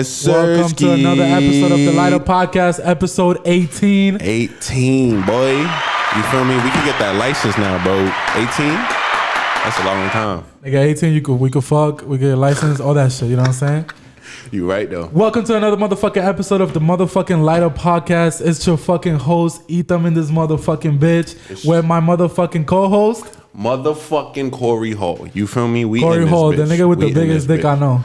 Yes, sir. Welcome to another episode of the Light Up Podcast, episode 18. 18, boy. You feel me? We can get that license now, bro. 18? That's a long time. Nigga, 18, we could fuck, we get a license, all that shit, you know what I'm saying? You right, though. Welcome to another motherfucking episode of the motherfucking Light Up Podcast. It's your fucking host, Etham in this motherfucking bitch, with my motherfucking co-host. Motherfucking Corey Hall. You feel me? We Corey in this Hall, bitch. the nigga with We the biggest dick I know.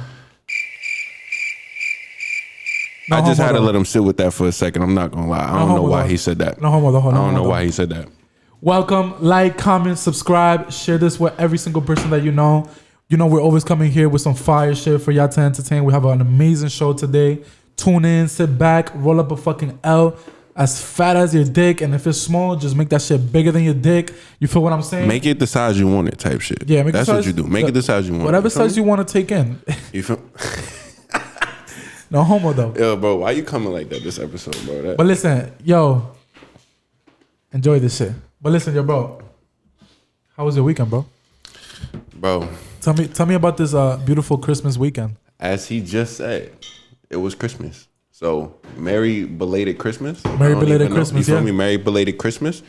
I just had to let him sit with that for a second. I'm not gonna lie. I don't know why he said that. No homo though. I don't know why he said that. Welcome, like, comment, subscribe, share this with every single person that you know. You know we're always coming here with some fire shit for y'all to entertain. We have an amazing show today. Tune in, sit back, roll up a fucking L as fat as your dick, and if it's small, just make that shit bigger than your dick. You feel what I'm saying? Make it the size you want it, type shit. Yeah, that's what you do. Make it the size you want. Whatever size you want to take in. You feel? No homo though. Yo, bro, why you coming like that this episode, bro? But listen, yo, enjoy this shit. But listen, yo, bro, how was your weekend, bro? Bro, tell me about this beautiful Christmas weekend. As he just said, it was Christmas. So, merry belated Christmas. Merry belated Christmas, you feel me? Merry belated Christmas.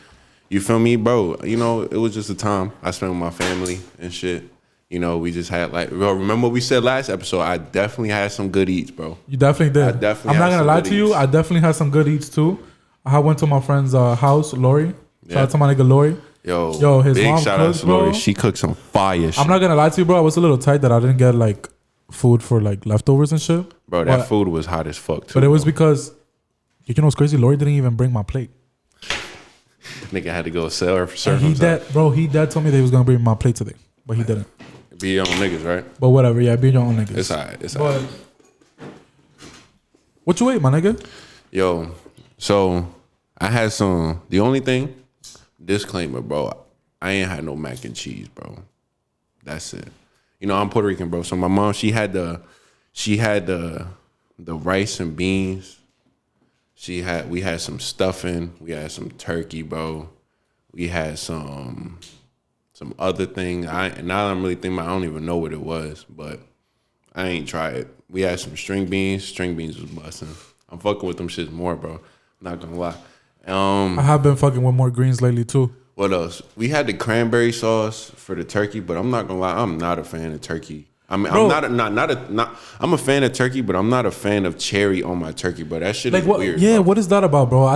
You feel me, bro? You know, it was just a time I spent with my family and shit. You know, we just had like, bro, remember what we said last episode? I definitely had some good eats, bro. You definitely did. I'm not gonna lie to you. I definitely had some good eats too. I went to my friend's house, Lori. Shout out to my nigga Lori. Yo, his big mom shout cooks, out to Lori. bro. She cooked some fire shit. I'm not gonna lie to you, bro. I was a little tight that I didn't get like food for like leftovers and shit. Bro, that food was hot as fuck too. But it was because, you know what's crazy? Lori didn't even bring my plate. Nigga had to go serve himself. He told me that he was gonna bring my plate today, but he didn't. Be your own niggas, right? But whatever, yeah, be your own niggas. It's alright. It's alright. What you ate, my nigga? Yo, so I had some. The only thing, disclaimer, bro. I ain't had no mac and cheese, bro. That's it. You know, I'm Puerto Rican, bro. So my mom, she had the rice and beans. We had some stuffing. We had some turkey, bro. We had some other thing. Now I'm really thinking, I don't even know what it was, but I ain't tried it. We had some string beans. String beans was busting. I'm fucking with them shits more, bro. Not gonna lie. I have been fucking with more greens lately too. What else? We had the cranberry sauce for the turkey, but I'm not gonna lie, I'm not a fan of turkey. I mean, bro, I'm a fan of turkey, but I'm not a fan of cherry on my turkey, bro. That shit is weird. Yeah, bro. what is that about, bro?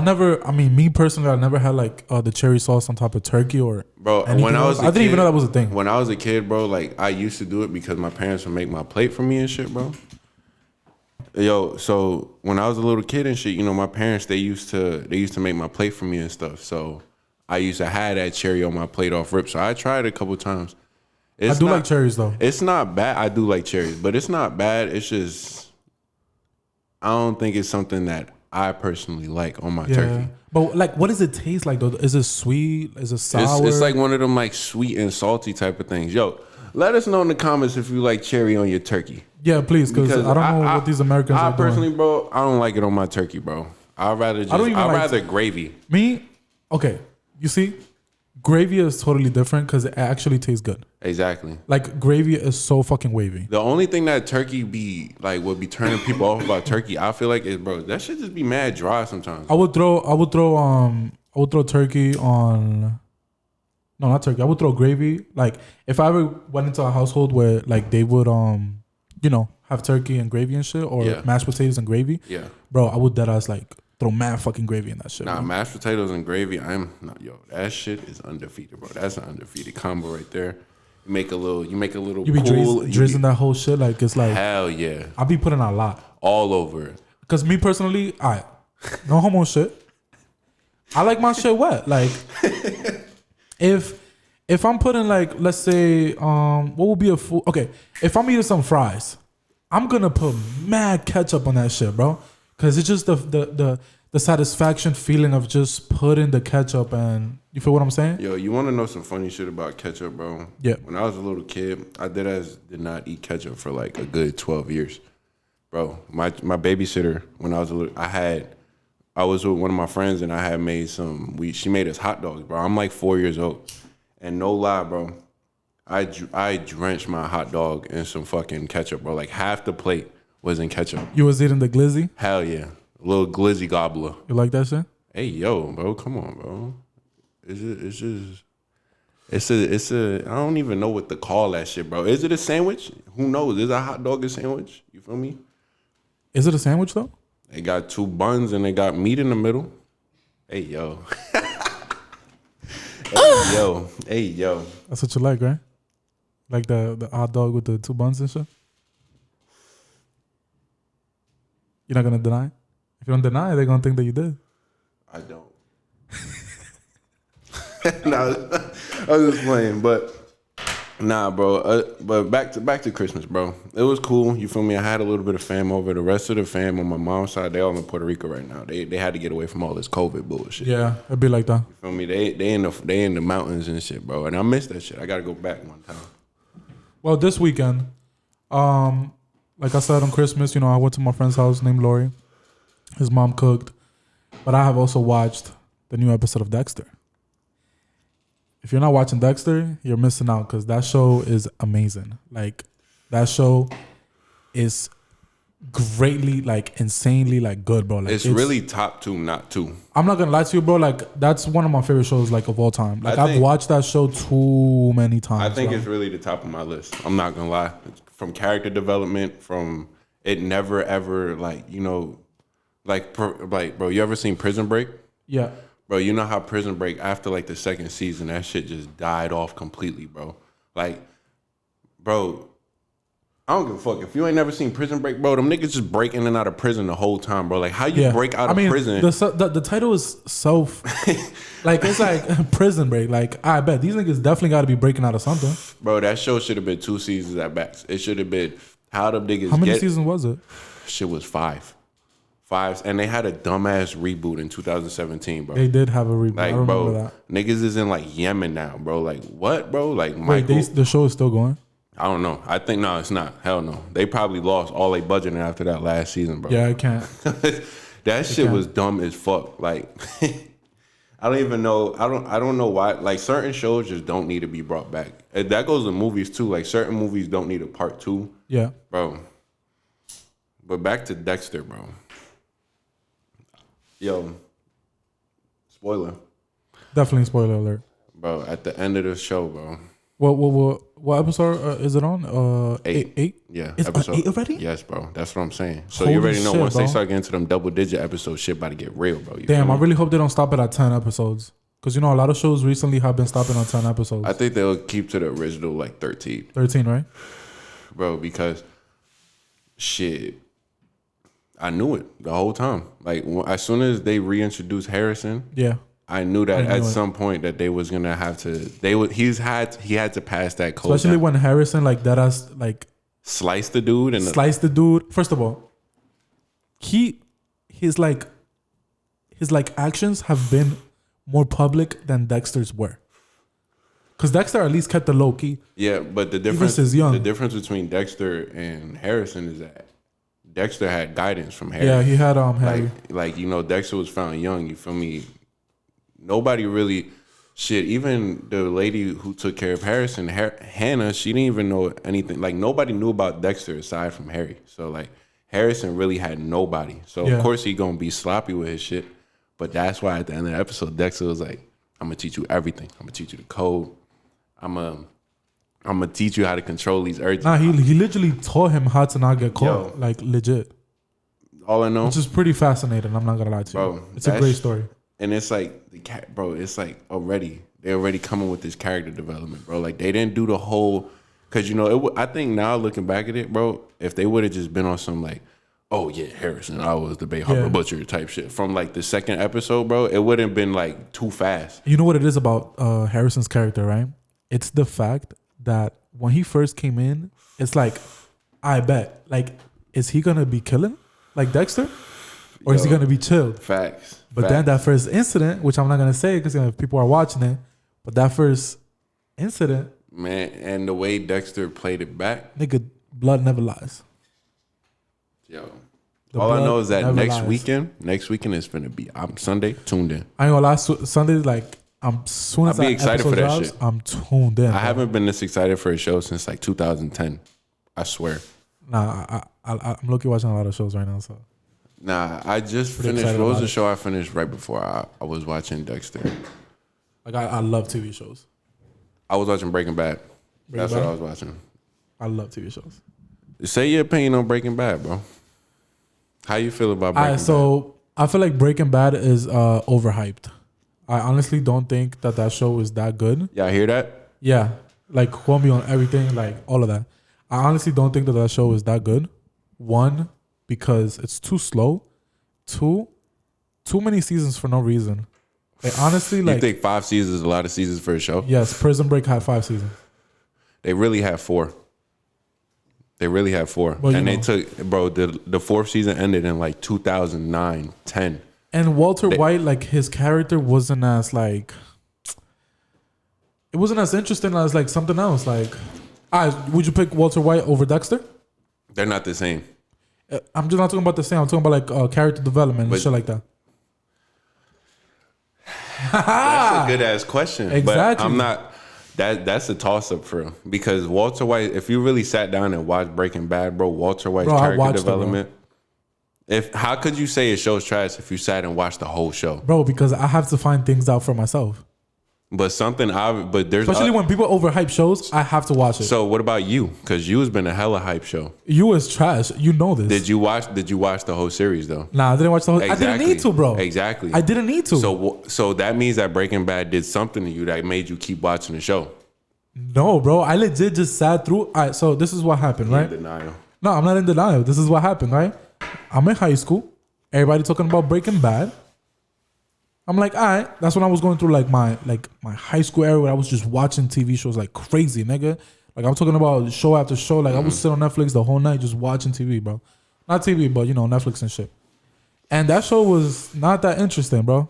Me personally, I never had like the cherry sauce on top of turkey or bro. When I didn't even know that was a thing. When I was a kid, bro, like I used to do it because my parents would make my plate for me and shit, bro. Yo, so when I was a little kid and shit, you know, my parents they used to make my plate for me and stuff. So I used to have that cherry on my plate off rip. So I tried it a couple times. I do like cherries though. It's not bad. I do like cherries, but it's not bad. It's just I don't think it's something that I personally like on my turkey. But like, what does it taste like though? Is it sweet? Is it sour? It's like one of them like sweet and salty type of things. Yo, let us know in the comments if you like cherry on your turkey. Yeah, please, because I don't know what these Americans are doing. I personally, bro, I don't like it on my turkey, bro. I'd rather gravy. Me? Okay. You see? Gravy is totally different because it actually tastes good. Exactly. Like gravy is so fucking wavy. The only thing that turkey would be turning people off about turkey, I feel like is, bro, that should just be mad dry sometimes. I would throw turkey on. No, not turkey. I would throw gravy. Like if I ever went into a household where like they would have turkey and gravy and shit, or mashed potatoes and gravy. Yeah. Bro, I would deadass like throw mad fucking gravy in that shit. Nah, bro. Mashed potatoes and gravy, that shit is undefeated, bro. That's an undefeated combo right there. You make a little You be cool, drizzling that whole shit like it's like hell yeah. I be putting a lot all over it. Cause me personally, no homo shit. I like my shit wet. Like if I'm putting like, let's say what would be a food? Okay, if I'm eating some fries, I'm gonna put mad ketchup on that shit, bro. Cause it's just the satisfaction feeling of just putting the ketchup and you feel what I'm saying? Yo, you want to know some funny shit about ketchup, bro? Yeah. When I was a little kid, I did not eat ketchup for like a good 12 years, bro. My babysitter when I was a little, I was with one of my friends and I had made she made us hot dogs, bro. I'm like 4 years old, and no lie, bro, I drenched my hot dog in some fucking ketchup, bro. Like half the plate wasn't ketchup. You was eating the glizzy? Hell yeah. A little glizzy gobbler. You like that shit? Hey, yo, bro, come on, bro. It's a, I don't even know what to call that shit, bro. Is it a sandwich? Who knows? Is a hot dog a sandwich? You feel me? Is it a sandwich though? They got 2 buns and they got meat in the middle. Hey, yo. Hey, yo. Hey, yo. That's what you like, right? Like the hot dog with the 2 buns and shit? You're not gonna deny? If you don't deny, they're gonna think that you did. I don't. Nah, I was just playing, but nah, bro. But back to Christmas, bro. It was cool. You feel me? I had a little bit of fam over. The rest of the fam on my mom's side, they all in Puerto Rico right now. They had to get away from all this COVID bullshit. Yeah, it'd be like that. You feel me? They in the mountains and shit, bro. And I miss that shit. I gotta go back one time. Well, this weekend, like I said on Christmas, I went to my friend's house named Lori. His mom cooked, but I have also watched the new episode of Dexter. If you're not watching Dexter, you're missing out because that show is amazing. Like, that show is greatly, like, insanely, like, good, bro. Like, it's really top 2, not 2. I'm not gonna lie to you, bro. Like, that's one of my favorite shows, like, of all time. Like, I've watched that show too many times. I think it's really the top of my list. I'm not gonna lie. From character development, from it never ever like, bro. You ever seen Prison Break? Yeah. Bro, you know how Prison Break, after like the 2nd season, that shit just died off completely, bro. Like, bro, I don't give a fuck. If you ain't never seen Prison Break, bro, them niggas just break in and out of prison the whole time, bro. Like, how you break out of prison? The title is so, like, it's like Prison Break. Like, I bet these niggas definitely got to be breaking out of something. Bro, that show should have been 2 seasons at best. It should have been how them niggas How many seasons was it? Shit was 5. And they had a dumbass reboot in 2017, bro. They did have a reboot. Like, I remember bro, that. niggas is in like Yemen now, bro. Like, what, bro? Like, wait, the show is still going? I don't know. I think no, it's not. Hell no. They probably lost all their budget after that last season, bro. Yeah, I can't. That shit was dumb as fuck. Like, I don't even know. I don't know why. Like, certain shows just don't need to be brought back. And that goes to movies too. Like, certain movies don't need a part 2. Yeah, bro. But back to Dexter, bro. Yo, spoiler. Definitely spoiler alert. Bro, at the end of the show, bro. What episode is it on? 8? Yeah. It's episode 8 already? Yes, bro. That's what I'm saying. So Holy you already know shit, once bro. they start getting to them double-digit episodes, shit about to get real, bro. Damn, I really hope they don't stop it at 10 episodes. Because, a lot of shows recently have been stopping on 10 episodes. I think they'll keep to the original, like, 13. 13, right? Bro, because, shit, I knew it the whole time. Like, as soon as they reintroduced Harrison, yeah, I knew that at some point that they was gonna have to. He had to pass that code. Especially when Harrison slice the dude and slice the dude. First of all, his actions have been more public than Dexter's were. Because Dexter at least kept the low key. Yeah, but the difference between Dexter and Harrison is that Dexter had guidance from Harry. Yeah, he had Harry. Like Dexter was found young. You feel me? Nobody really, shit. Even the lady who took care of Harrison, Hannah, she didn't even know anything. Like, nobody knew about Dexter aside from Harry. So like, Harrison really had nobody. So of course he gonna be sloppy with his shit. But that's why at the end of the episode, Dexter was like, "I'm gonna teach you everything. I'm gonna teach you the code. I'm gonna teach you how to control these urges." Nah, he literally taught him how to not get caught. Like, legit. All I know, which is pretty fascinating. I'm not gonna lie to you, bro. It's a great story. And it's like it's like they're already coming with this character development, bro. Like, they didn't do the whole, because I think now looking back at it, bro, if they would have just been on some like, oh yeah, Harrison, I was the Bay Harbor Butcher type shit from like the 2nd episode, bro, it wouldn't have been like too fast. You know what it is about Harrison's character, right? It's the fact that when he first came in, it's like, I bet, like, is he gonna be killing like Dexter, or is he gonna be chilled? Facts. But then that first incident, which I'm not gonna say because people are watching it, but that first incident, man, and the way Dexter played it back, nigga, blood never lies. Yo, all I know is that next weekend is gonna be. I'm Sunday tuned in. I ain't gonna lie, Sunday, like, soon as I'll be excited for that shit. I'm tuned in. I haven't been this excited for a show since like 2010. I swear. Nah, I'm looking watching a lot of shows right now. So Nah, I just Pretty finished. excited What was about the it. show I finished right before I was watching Dexter? like I love TV shows. I was watching Breaking Bad. Breaking That's what Bad? I was watching. I love TV shows. Say your opinion on Breaking Bad, bro. How you feel about Breaking Alright, so I feel like Breaking Bad is overhyped. I honestly don't think that show is that good. Bad? Y'all hear that? Yeah, like quote me on everything, like all of that. I honestly don't think that show is that good. One, because it's too slow. Two, too many seasons for no reason. Like honestly, You like think 5 seasons is a lot of seasons for a show? yes, Prison Break had 5 seasons. They really have 4. They really have 4. Well, and you they know. took, bro, the 4th season ended in like 2009, 10. And Walter White, like his character wasn't as like it wasn't as interesting as like something else. Like, would you pick Walter White over Dexter? They're not the same. I'm just not talking about the same. I'm talking about like character development and But- shit like that. That's a good ass question. But Exactly. I'm not. That's a toss up for him because Walter White. If you really sat down and watched Breaking Bad, bro, Walter White's Bro, I character watched it, bro. development. How could you say a show's trash if you sat and watched the whole show? Bro, because I have to find things out for myself. But there's Especially when people overhype shows, I have to watch it. So what about you? Because you has been a hella hype show. You is trash. You know this. Did you watch the whole series though? Nah, I didn't watch the whole. I Exactly. didn't need to, bro. Exactly. I didn't need to. So that means that Breaking Bad did something to you that made you keep watching the show. No, bro. I legit just sat through. All right, so this is what happened, right? In denial. No, I'm not in denial. This is what happened, right? I'm in high school. Everybody talking about Breaking Bad. I'm like, all right. That's when I was going through like my high school era where I was just watching TV shows like crazy, nigga. Like I'm talking about show after show. Like I would sit on Netflix the whole night just watching TV, bro. Not TV, but you know, Netflix and shit. And that show was not that interesting, bro.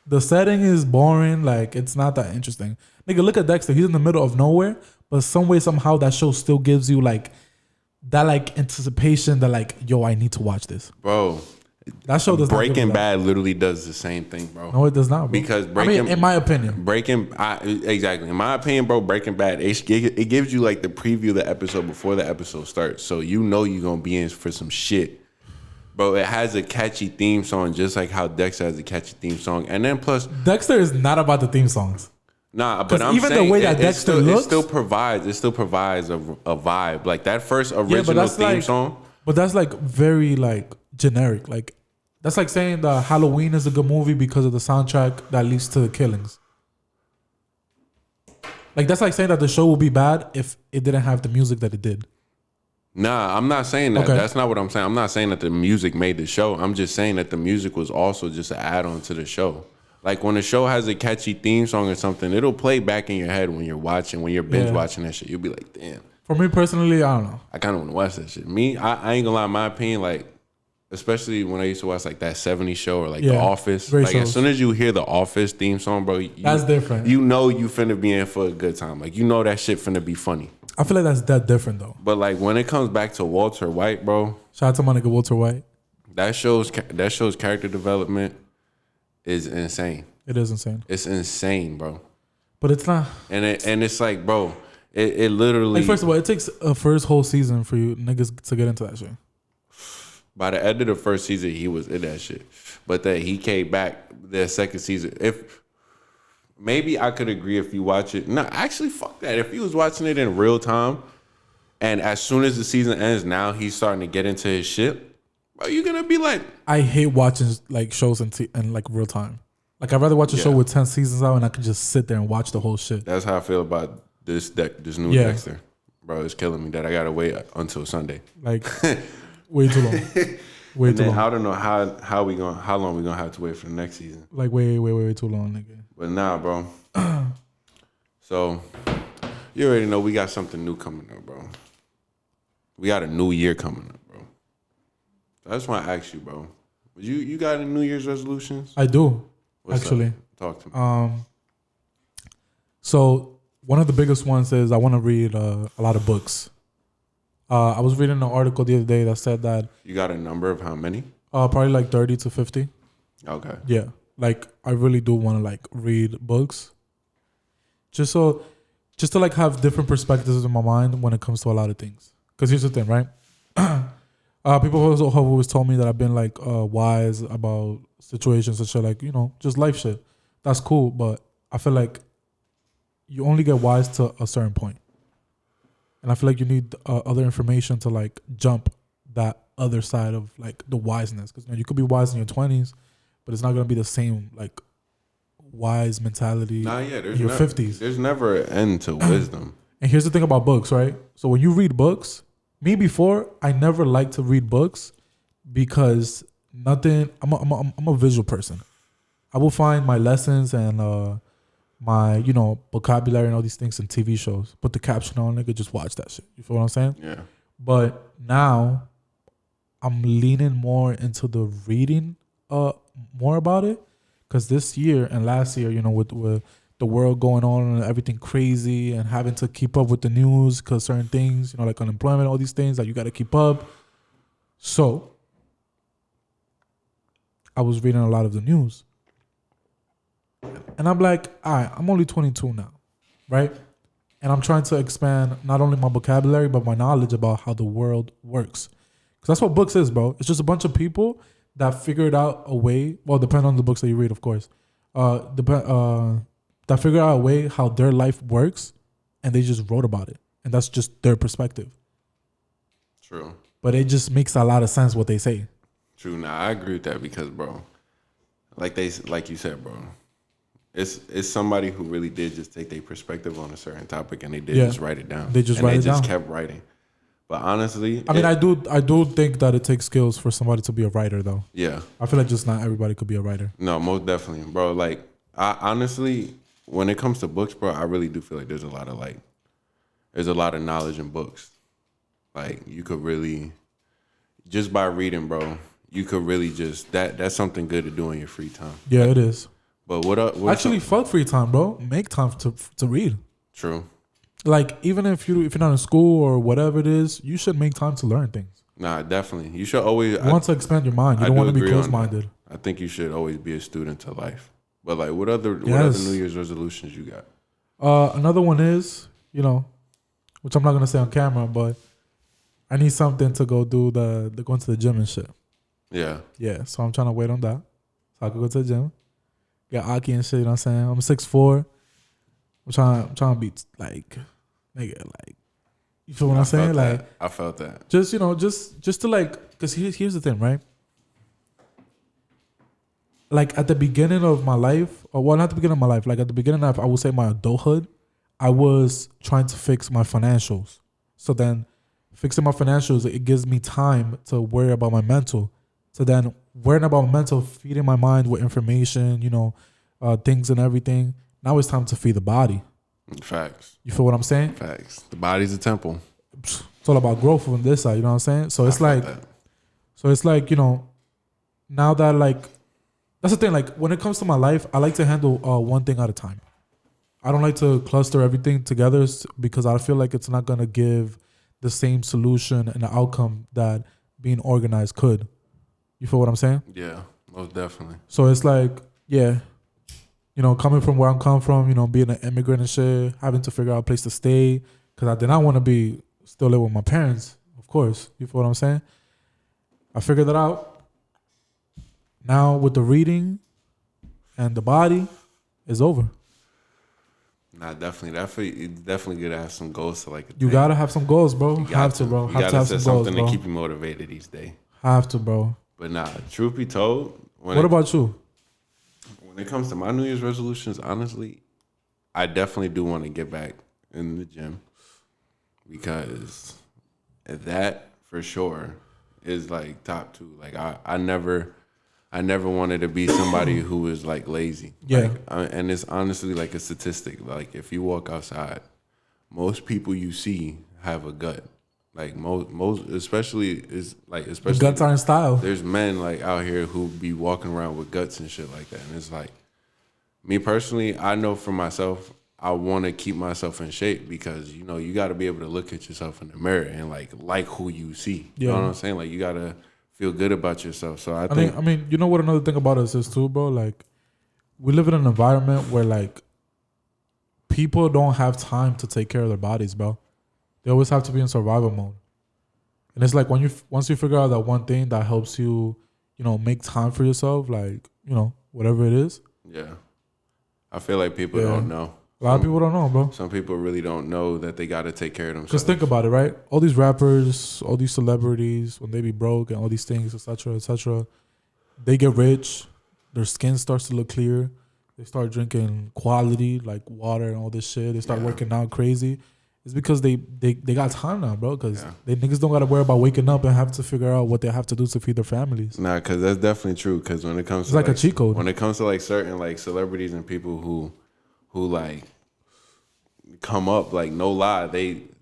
The setting is boring. Like it's not that interesting. Nigga, look at Dexter. He's in the middle of nowhere, but some way, somehow, that show still gives you like that like anticipation that like, yo, I need to watch this. Bro, That show does not give Breaking me that. Bad literally does the same thing, bro. No, it does not, bro. Because in my opinion, exactly. In my opinion, bro, Breaking Bad, it gives you like the preview of the episode before the episode starts. So you know you're going to be in for some shit. Bro, it has a catchy theme song just like how Dexter has a catchy theme song. And then plus... Dexter is not about the theme songs. Nah, but I'm even the saying way that Dexter looks... it still provides a vibe. Like that first original that's theme like, song. But that's like very like generic. Like that's like saying that Halloween is a good movie because of the soundtrack that leads to the killings. Like that's like saying that the show will be bad if it didn't have the music that it did. Nah, I'm not saying that. Okay. That's not what I'm saying. I'm not saying that the music made the show. I'm just saying that the music was also just an add-on to the show. Like when the show has a catchy theme song or something, it'll play back in your head when you're binge watching that shit. You'll be like, damn. For me personally, I don't know. I kind of want to watch that shit. Me, I ain't gonna lie, my opinion, like, especially when I used to watch like that 70s show or like The Office. Great Like shows. as soon as you hear the Office theme song, bro, That's different. You know you finna be in for a good time. Like you know that shit finna be funny. I feel like that's that different though. But like when it comes back to Walter White, bro, Shout out to my nigga Walter White. that show's character development is insane. It is insane. It's insane, bro. But it's not. And it's like, bro, it literally. Like, first of all, it takes a first whole season for you niggas to get into that shit. By the end of the first season, he was in that shit. But then he came back the second season. If maybe I could agree if you watch it. No, actually, fuck that. If he was watching it in real time, and as soon as the season ends, now he's starting to get into his shit, bro, you're gonna be like, I hate watching like shows in like real time. Like I'd rather watch a show with 10 seasons out and I could just sit there and watch the whole shit. that's how I feel about this new Dexter. Bro, it's killing me that I gotta wait until Sunday. Like way too long. Way And too then long. I don't know how long we gonna have to wait for the next season. Like way too long, nigga. But nah, bro. So you already know we got something new coming up, bro. We got a new year coming up, bro. I just want to ask you, bro. You got any New Year's resolutions? I do. What's actually. up? Talk to me. So one of the biggest ones is I want to read a lot of books. I was reading an article the other day that said that You got a number of how many? probably like 30 to 50. Okay. Yeah. Like I really do want to like read books. Just to like have different perspectives in my mind when it comes to a lot of things. Because here's the thing, right? People also have always told me that I've been like wise about situations and shit, like, you know, just life shit. That's cool, but I feel like you only get wise to a certain point, and I feel like you need other information to like jump that other side of like the wiseness. Because, you know, you could be wise in your 20s, but it's not gonna be the same like wise mentality in your 50s. There's never an end to wisdom. And here's the thing about books, right? So when you read books, me before, I never liked to read books because nothing. I'm a visual person. I will find my lessons and my, you know, vocabulary and all these things in TV shows. Put the caption on, nigga, just watch that shit. You feel what I'm saying? Yeah. But now I'm leaning more into the reading more about it, because this year and last year, you know, with the world going on and everything crazy and having to keep up with the news because certain things, you know, like unemployment, all these things that you got to keep up. So I was reading a lot of the news. And I'm like, all right, I'm only 22 now, right? And I'm trying to expand not only my vocabulary, but my knowledge about how the world works. Because that's what books is, bro. It's just a bunch of people that figured out a way, well, depending on the books that you read, of course, that figured out a way how their life works, and they just wrote about it. And that's just their perspective. True. But it just makes a lot of sense what they say. True. Now, I agree with that because, bro, like you said, bro, it's somebody who really did just take their perspective on a certain topic and they did just write it down. They just write it down. They just kept writing. But honestly, I mean, I do think that it takes skills for somebody to be a writer, though. Yeah. I feel like just not everybody could be a writer. No, most definitely, bro. Like, I honestly, when it comes to books, bro, I really do feel like there's a lot of knowledge in books. Like, you could really, just by reading, bro, you could really just that's something good to do in your free time. Yeah, it is. But what actually, fuck free time, bro. Make time to read. True. Like, even if you're not in school or whatever it is, you should make time to learn things. Nah, definitely. You should always. You want to expand your mind. You don't want to be closed-minded. I think you should always be a student to life. But like, what other New Year's resolutions you got? Another one is, you know, which I'm not gonna say on camera, but I need something to go do the going to the gym and shit. Yeah. Yeah. So I'm trying to wait on that, so I can go to the gym. Get Aki and shit. You know what I'm saying? I'm 6'4". I'm trying to be like, nigga, like, you feel what I'm saying? Like, I felt that. Just, you know, just to like, because here's the thing, right? Like, at the beginning of my life, or well, not the beginning of my life, like at the beginning of, I would say, my adulthood, I was trying to fix my financials. So then fixing my financials, it gives me time to worry about my mental. So then worrying about my mental, feeding my mind with information, you know, things and everything. Now it's time to feed the body. Facts. You feel what I'm saying? Facts. The body's a temple. It's all about growth on this side, you know what I'm saying? So it's like, you know, now that, like, that's the thing, like, when it comes to my life, I like to handle one thing at a time. I don't like to cluster everything together because I feel like it's not going to give the same solution and the outcome that being organized could. You feel what I'm saying? Yeah, most definitely. So it's like, yeah, you know, coming from where I'm coming from, you know, being an immigrant and shit, having to figure out a place to stay, because I did not want to be still live with my parents, of course. You feel what I'm saying? I figured that out. Now with the reading and the body, it's over. Nah, definitely. Definitely good to have some goals to like. You gotta have some goals, bro. You have to, bro. You have to have some goals, something to keep you motivated each day. Have to, bro. But nah, truth be told, what about you? When it comes to my New Year's resolutions, honestly, I definitely do want to get back in the gym, because that for sure is like top two. Like I never wanted to be somebody who was like lazy. Yeah. Like, and it's honestly like a statistic. Like, if you walk outside, most people you see have a gut. Like most especially the guts are in style. There's men like out here who be walking around with guts and shit like that. And it's like, me personally, I know for myself, I want to keep myself in shape, because, you know, you got to be able to look at yourself in the mirror and like who you see. You know what I'm saying? Like, you got to feel good about yourself. So I mean, you know what another thing about us is too, bro? Like, we live in an environment where, like, people don't have time to take care of their bodies, bro. They always have to be in survival mode. And it's like once you figure out that one thing that helps you, make time for yourself, like, whatever it is. Yeah. I feel like people don't know. A lot of people don't know, bro. Some people really don't know that they got to take care of themselves. Just think about it, right? All these rappers, all these celebrities, when they be broke and all these things, etc., they get rich. Their skin starts to look clear. They start drinking quality, like water and all this shit. They start working out crazy. It's because they got time now, bro. Because they niggas don't got to worry about waking up and have to figure out what they have to do to feed their families. Nah, because that's definitely true. Because when it comes to like a cheat code. When it comes to like certain like celebrities and people who like come up, like no lie,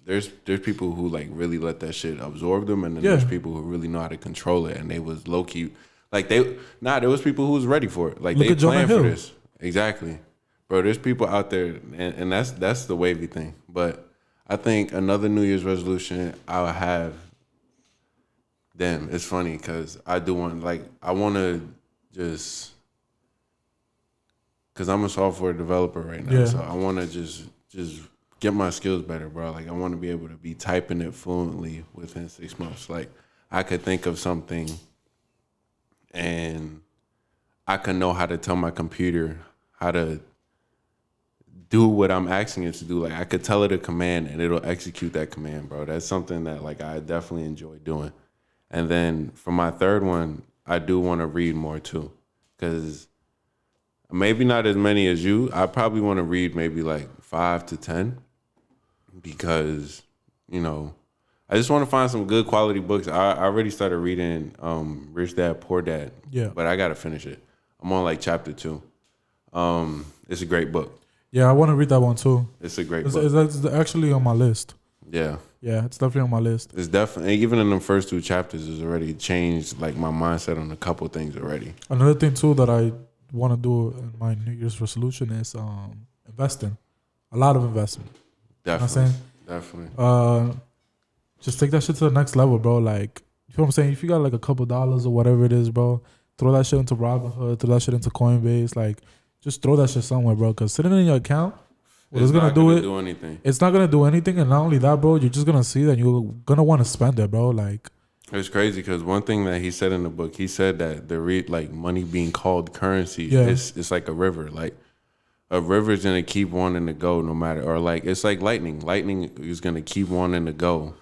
there's people who like really let that shit absorb them, and then there's people who really know how to control it, and they was low key like there was people who was ready for it, like they planned for this. Exactly, bro. There's people out there, and that's the wavy thing. But I think another New Year's resolution I'll have. Damn, it's funny because I want to just because I'm a software developer right now, so I want to just get my skills better, bro. Like I want to be able to be typing it fluently within 6 months. Like I could think of something, and I can know how to tell my computer how to do what I'm asking it to do. Like I could tell it a command and it'll execute that command, bro. That's something that like I definitely enjoy doing. And then for my third one, I do want to read more too, because maybe not as many as you. I probably want to read maybe like 5 to 10, because I just want to find some good quality books. I already started reading Rich Dad Poor Dad. Yeah, but I gotta finish it. I'm on like chapter 2. It's a great book. Yeah, I want to read that one too. It's a great book. It's actually on my list. Yeah. Yeah, it's definitely on my list. It's definitely, even in the first 2 chapters, it's already changed like my mindset on a couple things already. Another thing too that I want to do in my New Year's resolution is investing. A lot of investment. Definitely. You know what I'm saying? Definitely. Just take that shit to the next level, bro. Like, you know what I'm saying? If you got like a couple dollars or whatever it is, bro, throw that shit into Robinhood, throw that shit into Coinbase. Like, just throw that shit somewhere, bro. Because sitting in your account, it's not gonna do anything. It's not gonna do anything, and not only that, bro, you're just gonna see that you're gonna want to spend it, bro. Like, it's crazy because one thing that he said in the book, he said that like money being called currency, it's like a river. Like a river is gonna keep wanting to go no matter, or like it's like lightning. Lightning is gonna keep wanting to go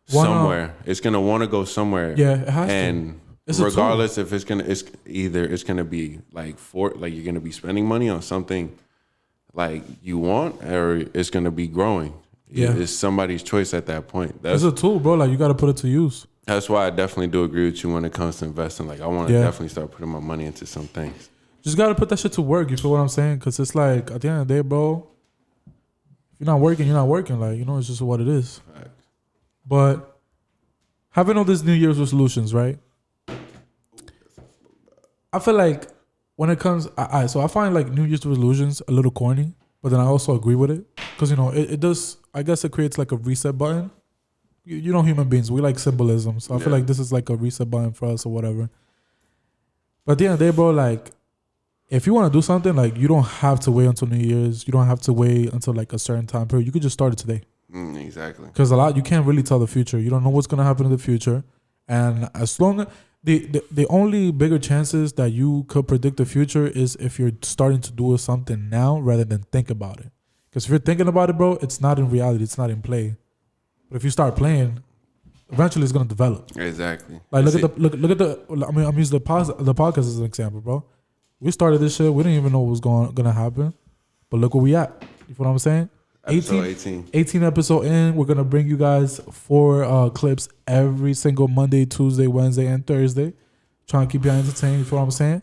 somewhere. It's gonna want to go somewhere. Yeah, it has to. It's regardless if it's gonna be like you're gonna be spending money on something like you want, or it's gonna be growing. Yeah, it's somebody's choice at that point. It's a tool, bro. Like you gotta put it to use. That's why I definitely do agree with you when it comes to investing. Like I want to definitely start putting my money into some things. Just gotta put that shit to work. You feel what I'm saying? Because it's like at the end of the day, bro, if you're not working, you're not working. Like, it's just what it is. Right. But having all these New Year's resolutions, right? I feel like when it comes, so I find like New Year's resolutions a little corny, but then I also agree with it because it does. I guess it creates like a reset button. Human beings, we like symbolism, so I feel like this is like a reset button for us or whatever. But at the end of the day, bro, like if you want to do something, like you don't have to wait until New Year's. You don't have to wait until like a certain time period. You could just start it today. Exactly. Because you can't really tell the future. You don't know what's gonna happen in the future, and as long the only bigger chances that you could predict the future is if you're starting to do something now rather than think about it. Because if you're thinking about it, bro, it's not in reality. It's not in play. But if you start playing, eventually it's gonna develop. Exactly. Like look at the. I mean, I'm using the podcast as an example, bro. We started this shit. We didn't even know what was gonna happen, but look where we at. You feel what I'm saying? 18 episode in. We're gonna bring you guys 4 clips every single Monday, Tuesday, Wednesday, and Thursday. Trying to keep you entertained. You feel what I'm saying?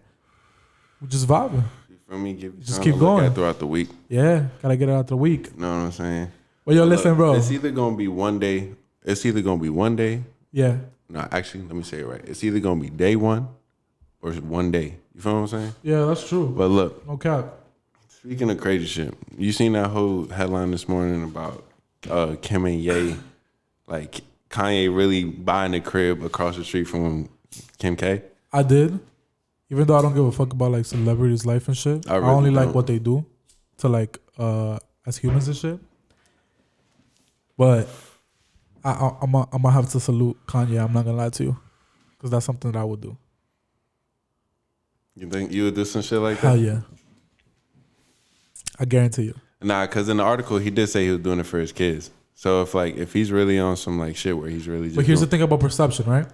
We're just vibing. You feel me? Just keep going throughout the week. Yeah, gotta get it out the week. You know what I'm saying? Well, yo, listen, bro. It's either gonna be one day. Yeah. No, actually, let me say it right. It's either gonna be day 1 or one day. You feel what I'm saying? Yeah, that's true. But look, no cap. Speaking of crazy shit, you seen that whole headline this morning about Kim and Ye, like Kanye really buying a crib across the street from Kim K? I did. Even though I don't give a fuck about like celebrities' life and shit. I only like what they do to like as humans and shit. But I'm gonna have to salute Kanye. I'm not gonna lie to you, because that's something that I would do. You think you would do some shit like that? Hell yeah. I guarantee you. Nah, because in the article he did say he was doing it for his kids. So if he's really on some like shit where he's really just. But here's the thing about perception, right?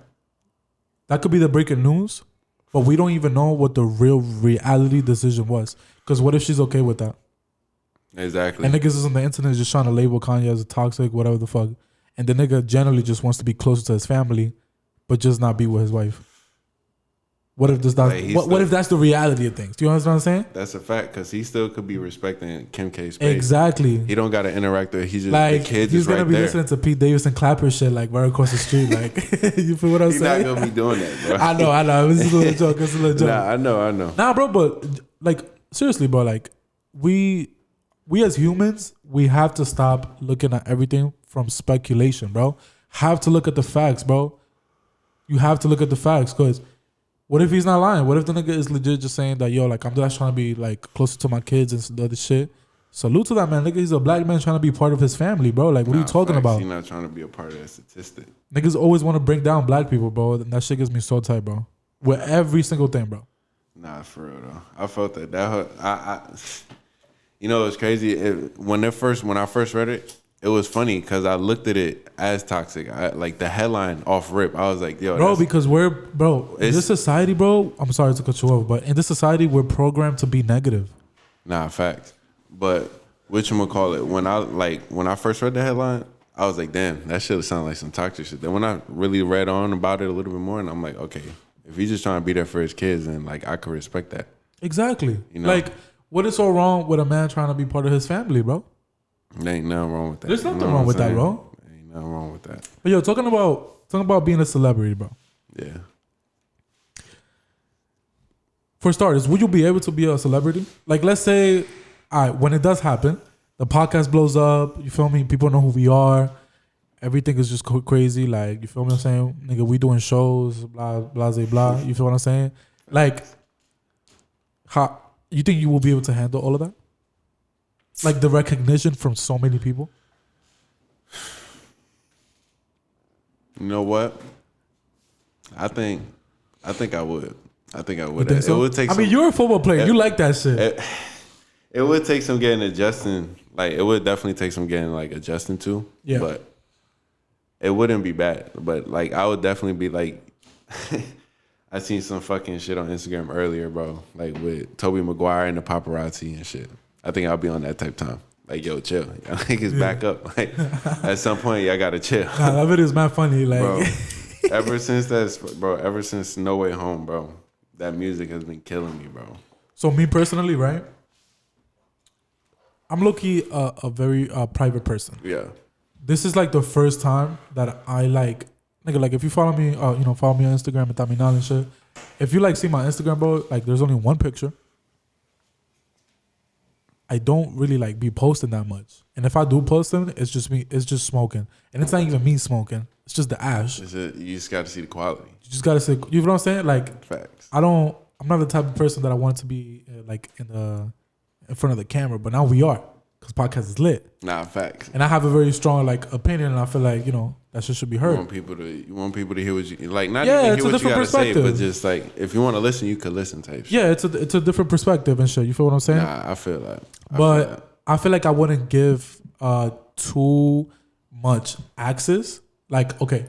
That could be the breaking news, but we don't even know what the real reality decision was. Because what if she's okay with that? Exactly. And niggas is on the internet just trying to label Kanye as a toxic, whatever the fuck. And the nigga generally just wants to be closer to his family, but just not be with his wife. What if this not, what if that's the reality of things? Do you understand what I'm saying? That's a fact, because he still could be respecting Kim K's space. Exactly. He don't got to interact with her. He's just like, the kids he's is gonna right be there. listening to Pete Davidson clapper shit like right across the street. Like, you feel what I'm He's saying? not gonna be doing that, bro. I know. It's a little joke. It's a little joke. Nah, I know. Nah, bro, but like seriously, bro, like we as humans, we have to stop looking at everything from speculation, bro. Have to look at the facts, bro. You have to look at the facts, because what if he's not lying? What if the nigga is legit just saying that, yo, like I'm just trying to be like closer to my kids and some other shit? Salute to that man, nigga. He's a black man trying to be part of his family, bro. Like, what are you talking about? He's not trying to be a part of that statistic. Niggas always want to bring down black people, bro. And that shit gets me so tight, bro. With every single thing, bro. Nah, for real though. I felt that. You know, it's crazy. When I first read it, it was funny because I looked at it as toxic. Like the headline off rip, I was like, yo, bro, because in this society, bro. I'm sorry to cut you off, but in this society, we're programmed to be negative. Nah, facts. But whatchamacallit, when I first read the headline, I was like, damn, that shit sound like some toxic shit. Then when I really read on about it a little bit more, and I'm like, okay, if he's just trying to be there for his kids, then like I could respect that. Exactly. You know? Like, what is so wrong with a man trying to be part of his family, bro? There ain't nothing wrong with that. There's nothing wrong with that, bro. Ain't nothing wrong with that. But yo, talking about being a celebrity, bro. Yeah. For starters, would you be able to be a celebrity? Like, let's say, all right, when it does happen, the podcast blows up, you feel me? People know who we are. Everything is just crazy. Like, you feel me? I'm saying, nigga, we doing shows, blah, blah, blah, blah. You feel what I'm saying? Like, how you think you will be able to handle all of that? Like the recognition from so many people? You know what? I think I would. I think I would. You think so? It would take. I mean, you're a football player. You like that shit. It would take some getting adjusting. Like it would definitely take some getting like adjusting to. Yeah. But it wouldn't be bad. But like I would definitely be like. I seen some fucking shit on Instagram earlier, bro. Like with Tobey Maguire and the paparazzi and shit. I think I'll be on that type of time. Like, yo, chill. Y'all niggas back up. Like, at some point, y'all gotta chill. Nah, that video is mad funny. Like, bro, ever since No Way Home, bro, that music has been killing me, bro. So me personally, right? I'm low-key a very private person. Yeah. This is like the first time that I like, nigga, like if you follow me, follow me on Instagram and Taminal and shit. If you like see my Instagram, bro, like there's only one picture. I don't really like be posting that much. And if I do post them, it's just me, it's just smoking. And it's not even me smoking. It's just the ash. You just got to see the quality. You just got to say, you know what I'm saying? Like, facts. I'm not the type of person that I want to be like in front of the camera, but now we are. Because podcast is lit. Nah, facts. And I have a very strong like opinion, and I feel like, that shit should be heard. You want people to hear what you like, not yeah, even hear what you gotta say, perspective. but just like if you want to listen, you could listen type shit. Yeah, it's a different perspective and shit. You feel what I'm saying? Nah, I feel that. I feel like I wouldn't give too much access. Like, okay,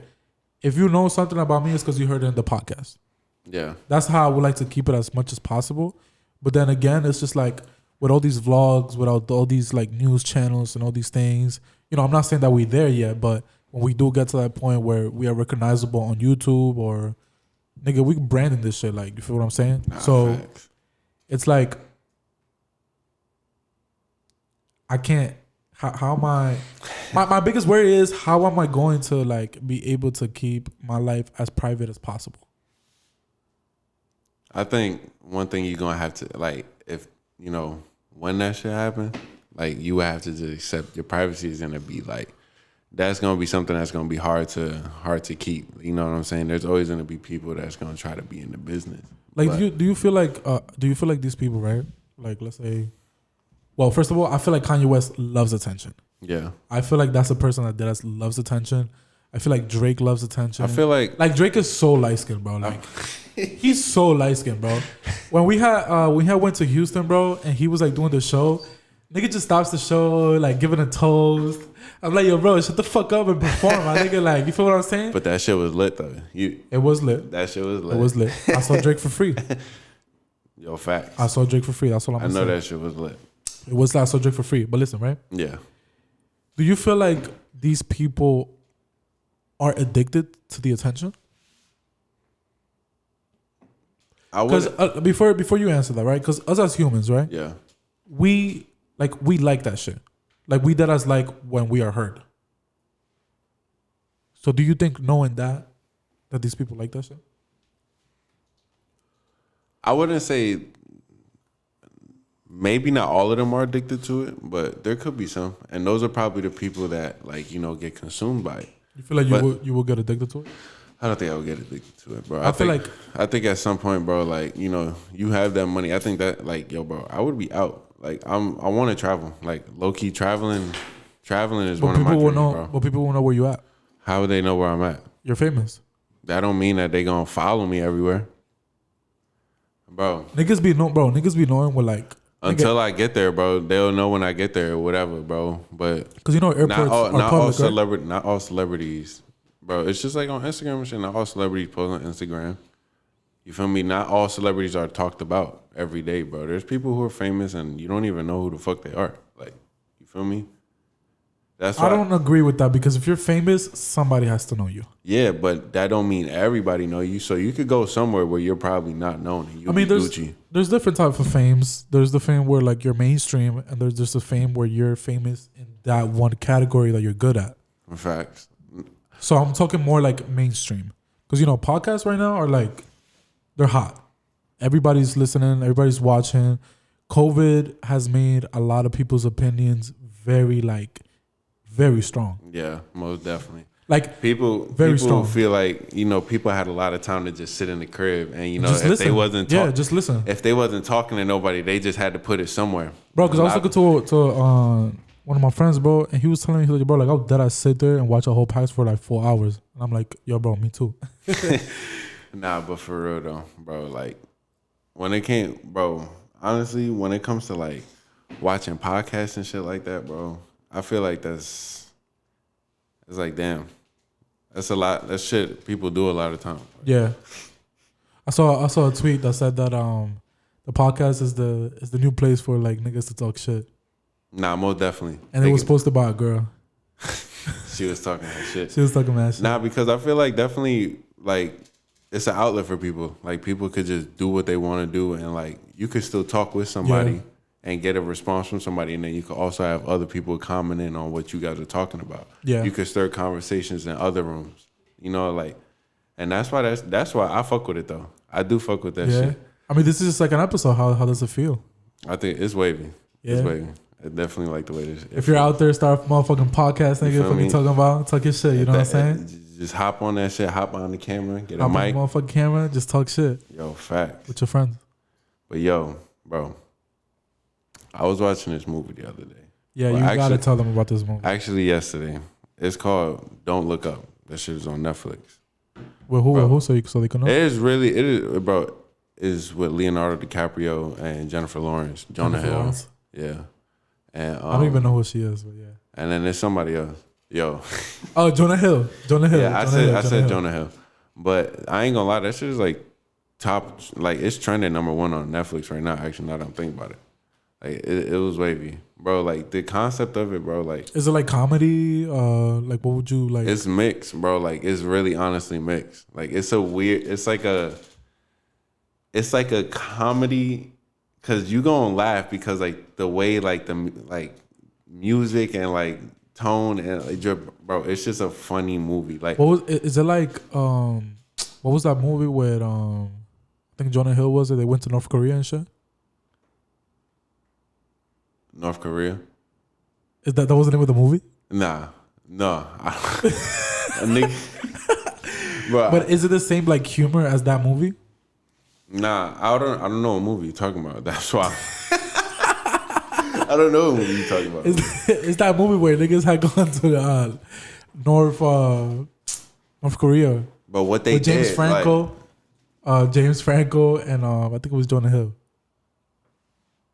if you know something about me, it's because you heard it in the podcast. Yeah. That's how I would like to keep it as much as possible. But then again, it's just like with all these vlogs, with all these like news channels and all these things, I'm not saying that we're there yet, but when we do get to that point where we are recognizable on YouTube or nigga, we branding this shit, like, you feel what I'm saying? Nah, so facts. It's like I can't. How am I? My biggest worry is how am I going to like be able to keep my life as private as possible? I think one thing you're gonna have to like, if when that shit happen, like you have to just accept your privacy is gonna be like, that's gonna be something that's gonna be hard to keep. You know what I'm saying? There's always gonna be people that's gonna try to be in the business. Like, do you feel like these people, right? Like, let's say, well, first of all, I feel like Kanye West loves attention. Yeah, I feel like that's a person that loves attention. I feel like Drake loves attention. I feel like Drake is so light skinned, bro. Like he's so light skinned, bro. When we had went to Houston, bro, and he was like doing the show, nigga just stops the show, like giving a toast. I'm like, yo, bro, shut the fuck up and perform. I nigga, like, you feel what I'm saying? But that shit was lit though. It was lit. That shit was lit. It was lit. I saw Drake for free. Yo, facts. I saw Drake for free. That's all I'm saying. I know that shit was lit. It was I saw Drake for free. But listen, right? Yeah. Do you feel like these people are addicted to the attention? Because before you answer that, right? Because us as humans, right? Yeah. We like that shit. Like we dead as like when we are heard. So do you think knowing that these people like that shit? I wouldn't say maybe not all of them are addicted to it, but there could be some. And those are probably the people that like, you know, get consumed by it. You feel like you will get addicted to it? I don't think I would get addicted to it, bro. I think at some point, bro, like, you know, you have that money. I think that like, yo, bro, I would be out. Like I want to travel. Like low key traveling is one of my dreams, bro. But people will know where you at. How would they know where I'm at? You're famous. That don't mean that they gonna follow me everywhere, bro. Niggas be knowing what like. Until I get there, bro, they'll know when I get there or whatever, bro. But because you know airports not public, all celebrities, bro. It's just like on Instagram and shit. Not all celebrities post on Instagram. You feel me? Not all celebrities are talked about every day, bro. There's people who are famous and you don't even know who the fuck they are. Like, you feel me? That's why I don't agree with that because if you're famous, somebody has to know you. Yeah, but that don't mean everybody know you. So you could go somewhere where you're probably not known. And you'll be Gucci. There's different types of fames. There's the fame where like you're mainstream, and there's just a fame where you're famous in that one category that you're good at. Facts. So I'm talking more like mainstream because you know podcasts right now are like they're hot. Everybody's listening. Everybody's watching. COVID has made a lot of people's opinions very strong. Yeah, most definitely. Like people strong. Feel like, you know, people had a lot of time to just sit in the crib and, you know, just if listen. they wasn't just listen. If they wasn't talking to nobody, they just had to put it somewhere. Bro, because I was talking to one of my friends, bro, and he was telling me, he was like, bro, like, I'll dead I sit there and watch a whole pack for like 4 hours. And I'm like, yo, bro, me too. Nah, but for real though, bro, like honestly, when it comes to like watching podcasts and shit like that, bro, I feel like it's like, damn, that's a lot. That's shit people do a lot of time. Yeah. I saw a tweet that said that the podcast is the new place for like niggas to talk shit. Nah, most definitely. And it was posted by a girl. She was talking that shit. She was talking that shit. Nah, because I feel like definitely like it's an outlet for people. Like people could just do what they want to do, and like you could still talk with somebody and get a response from somebody, and then you could also have other people commenting on what you guys are talking about. Yeah, you could stir conversations in other rooms. You know, like, and that's why I fuck with it though. I do fuck with that shit. I mean, this is just like an episode. How does it feel? I think it's wavy. Yeah. It's wavy. I definitely like the way this. If you're out there, start a motherfucking podcast, nigga, fucking talk your shit. You know what I'm saying? Just hop on that shit. Hop on the camera. Get a hop mic. On the motherfucking camera. Just talk shit. Yo, facts. With your friends. But yo, bro, I was watching this movie the other day. Yeah, you gotta tell them about this movie. Actually, yesterday. It's called Don't Look Up. That shit is on Netflix. Well, who so they can know? It is, bro. Is with Leonardo DiCaprio and Jennifer Lawrence, Jonah Hill. Yeah. And I don't even know who she is, but yeah. And then there's somebody else. Yo. Oh, Jonah Hill. Yeah, I said Jonah Hill. But I ain't gonna lie, that shit is like top, like it's trending #1 on Netflix right now. Actually, now that I'm thinking about it. Like it was wavy. Bro, like the concept of it, bro, like is it like comedy? Like what would you like? It's mixed, bro. Like it's really honestly mixed. Like it's like a comedy. Cause you gonna laugh because like the way like the like music and like tone and like, bro, it's just a funny movie. Like is it like what was that movie with I think Jonah Hill was it? They went to North Korea and shit. North Korea. Is that was the name of the movie? No. Bro, but is it the same like humor as that movie? Nah, I don't know what movie you're talking about. That's why. I don't know what movie you're talking about. It's that movie where niggas had gone to the North Korea. But what they With James did, Franco, James Franco, and I think it was Jonah Hill.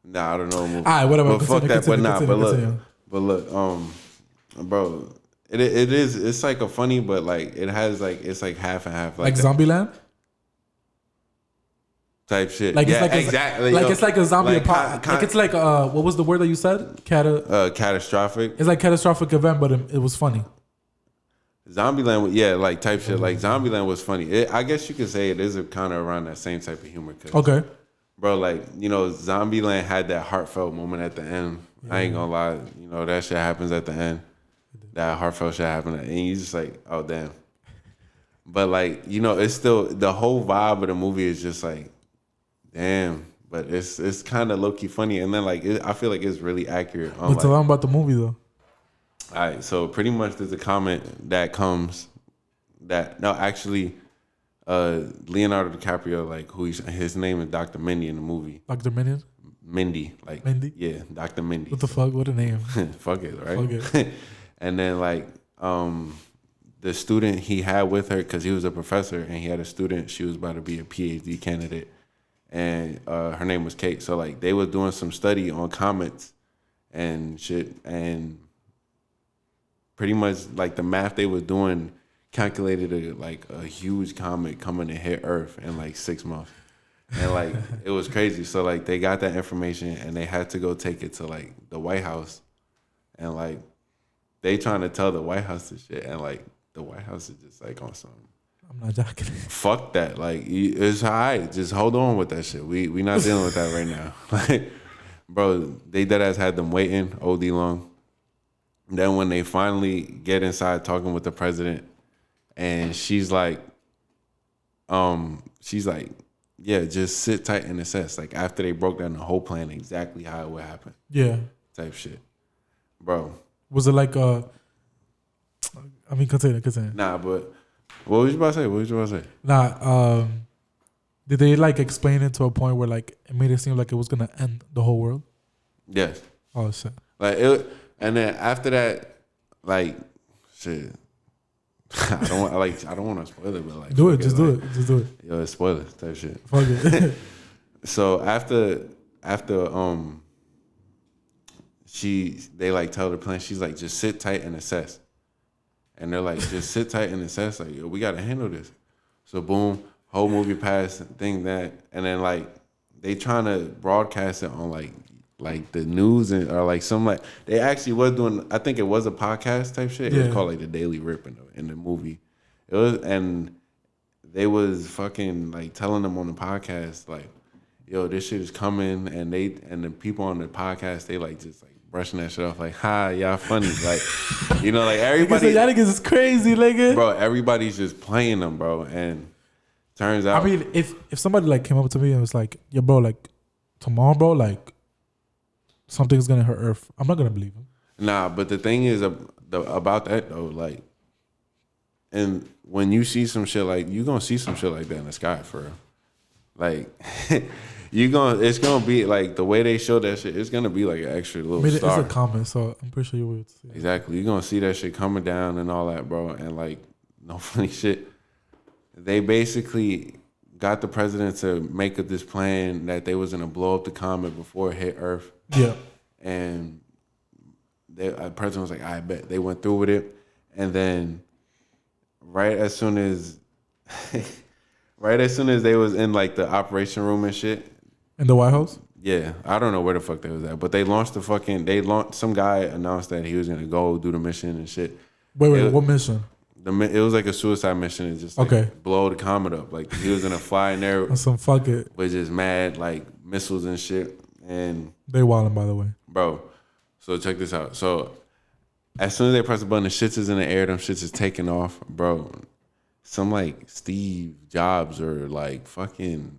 Nah, I don't know. All right, whatever. But fuck that. Continue, But continue. look, bro, it is. It's like a funny, but like it has like it's like half and half, like Zombieland type shit. Like yeah, it's like exactly. like it's like a zombie like, apocalypse. Like it's like what was the word that you said? Catastrophic. It's like catastrophic event, but it was funny. Zombieland, yeah, like type shit. Like Zombieland was funny. I guess you could say it is kind of around that same type of humor. Okay. Bro, like, you know, Zombieland had that heartfelt moment at the end. Yeah. I ain't gonna lie. You know, that shit happens at the end. That heartfelt shit happened. And you just like, oh, damn. But, like, you know, it's still, the whole vibe of the movie is just like, damn. But it's kind of low-key funny. And then, like, I feel like it's really accurate. But tell them about the movie, though. All right, so pretty much there's a comment that comes that, no, actually, Leonardo DiCaprio, like his name is Dr. Mindy in the movie. Dr. Mindy? Mindy, like Mindy? Yeah, Dr. Mindy. What the fuck? What a name. Fuck it, right? Fuck it. And then like the student he had with her, because he was a professor and he had a student, she was about to be a PhD candidate, and her name was Kate. So like they were doing some study on comets and shit, and pretty much like the math they were doing calculated a huge comet coming to hit Earth in like 6 months. And like it was crazy. So like they got that information and they had to go take it to like the White House. And like they trying to tell the White House this shit, and like the White House is just like on something. I'm not joking. Fuck that. Like it's all right. Just hold on with that shit. We not dealing with that right now. Like, bro, they dead ass had them waiting OD long. Then when they finally get inside talking with the president, and she's like, yeah, just sit tight and assess. Like after they broke down the whole plan, exactly how it would happen. Yeah. Type shit. Bro. Was it like I mean, continue. Nah, but what was you about to say? Nah, did they like explain it to a point where like it made it seem like it was gonna end the whole world? Yes. Oh shit. Like it, and then after that, like shit. I don't want to spoil it, but like do it. Just do it. Yo, it's spoilers type shit. Fuck it. So after they like tell the plan, she's like, just sit tight and assess. And they're like, just sit tight and assess. Like, yo, we gotta handle this. So boom, whole movie passed, thing that, and then like they trying to broadcast it on like the news or like some like they actually was doing. I think it was a podcast type shit. It was called like the Daily Rip in the movie. It was, and they was fucking like telling them on the podcast like, yo, this shit is coming, and the people on the podcast, they like just like brushing that shit off like, ha, y'all funny, like, you know, like everybody. Y'all niggas is crazy, nigga. Bro, everybody's just playing them, bro, and turns out. I mean, if somebody like came up to me and was like, yo, bro, like tomorrow, bro, like something's gonna hurt Earth, I'm not gonna believe him. Nah, but the thing is about that though, like, and when you see some shit like, you gonna see some shit like that in the sky for real. Like, it's gonna be like the way they show that shit. It's gonna be like an extra little star. It's a comment, so I'm pretty sure you would see it. Exactly, you're gonna see that shit coming down and all that, bro. And like, no funny shit. They basically got the president to make up this plan that they was gonna blow up the comet before it hit Earth. Yeah, and the president was like, I bet. They went through with it, and then right as soon as they was in like the operation room and shit in the White House. Yeah, I don't know where the fuck they was at, but they launched some guy announced that he was gonna go do the mission and shit. Wait, what mission? It was like a suicide mission and just like blow the comet up. Like he was gonna fly in there on some fuck it with just mad like missiles and shit. And they wildin', by the way, bro. So check this out. So as soon as they press the button, the shits is in the air. Them shits is taking off, bro. Some like Steve Jobs or like fucking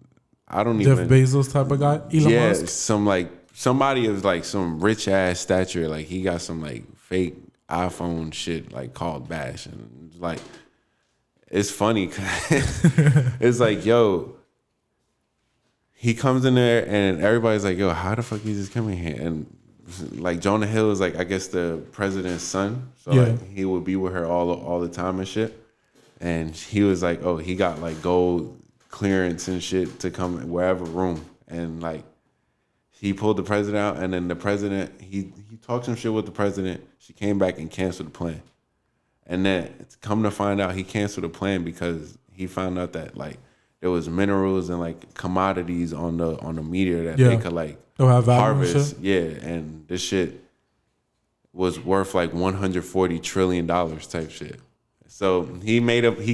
Jeff Bezos type of guy. Elon Musk. Some like somebody of like some rich ass stature. Like he got some like fake iPhone shit like called Bash, and like it's funny. It's like, yo, he comes in there and everybody's like, yo, how the fuck he just coming here? And like Jonah Hill is like, I guess the president's son, so like he would be with her all the time and shit. and he was like, oh, he got like gold clearance and shit to come in wherever room, and like he pulled the president out, and then the president he talked some shit with the president. She came back and canceled the plan, and then come to find out he canceled the plan because he found out that like there was minerals and like commodities on the meteor that they could like harvest. Yeah, and this shit was worth like $140 trillion type shit. So he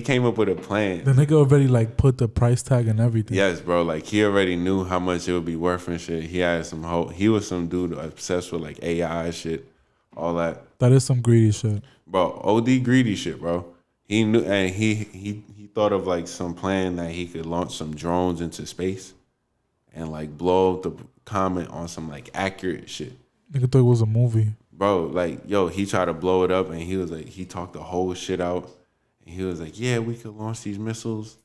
came up with a plan. The nigga already like put the price tag and everything. Yes, bro. Like he already knew how much it would be worth and shit. He had some hope. He was some dude obsessed with like AI shit, all that. That is some greedy shit, bro. OD greedy shit, bro. He knew, and he thought of like some plan that he could launch some drones into space and like blow up the comet on some like accurate shit. Nigga thought it was a movie. Bro, like, yo, he tried to blow it up, and he was like, he talked the whole shit out, and he was like, yeah, we could launch these missiles,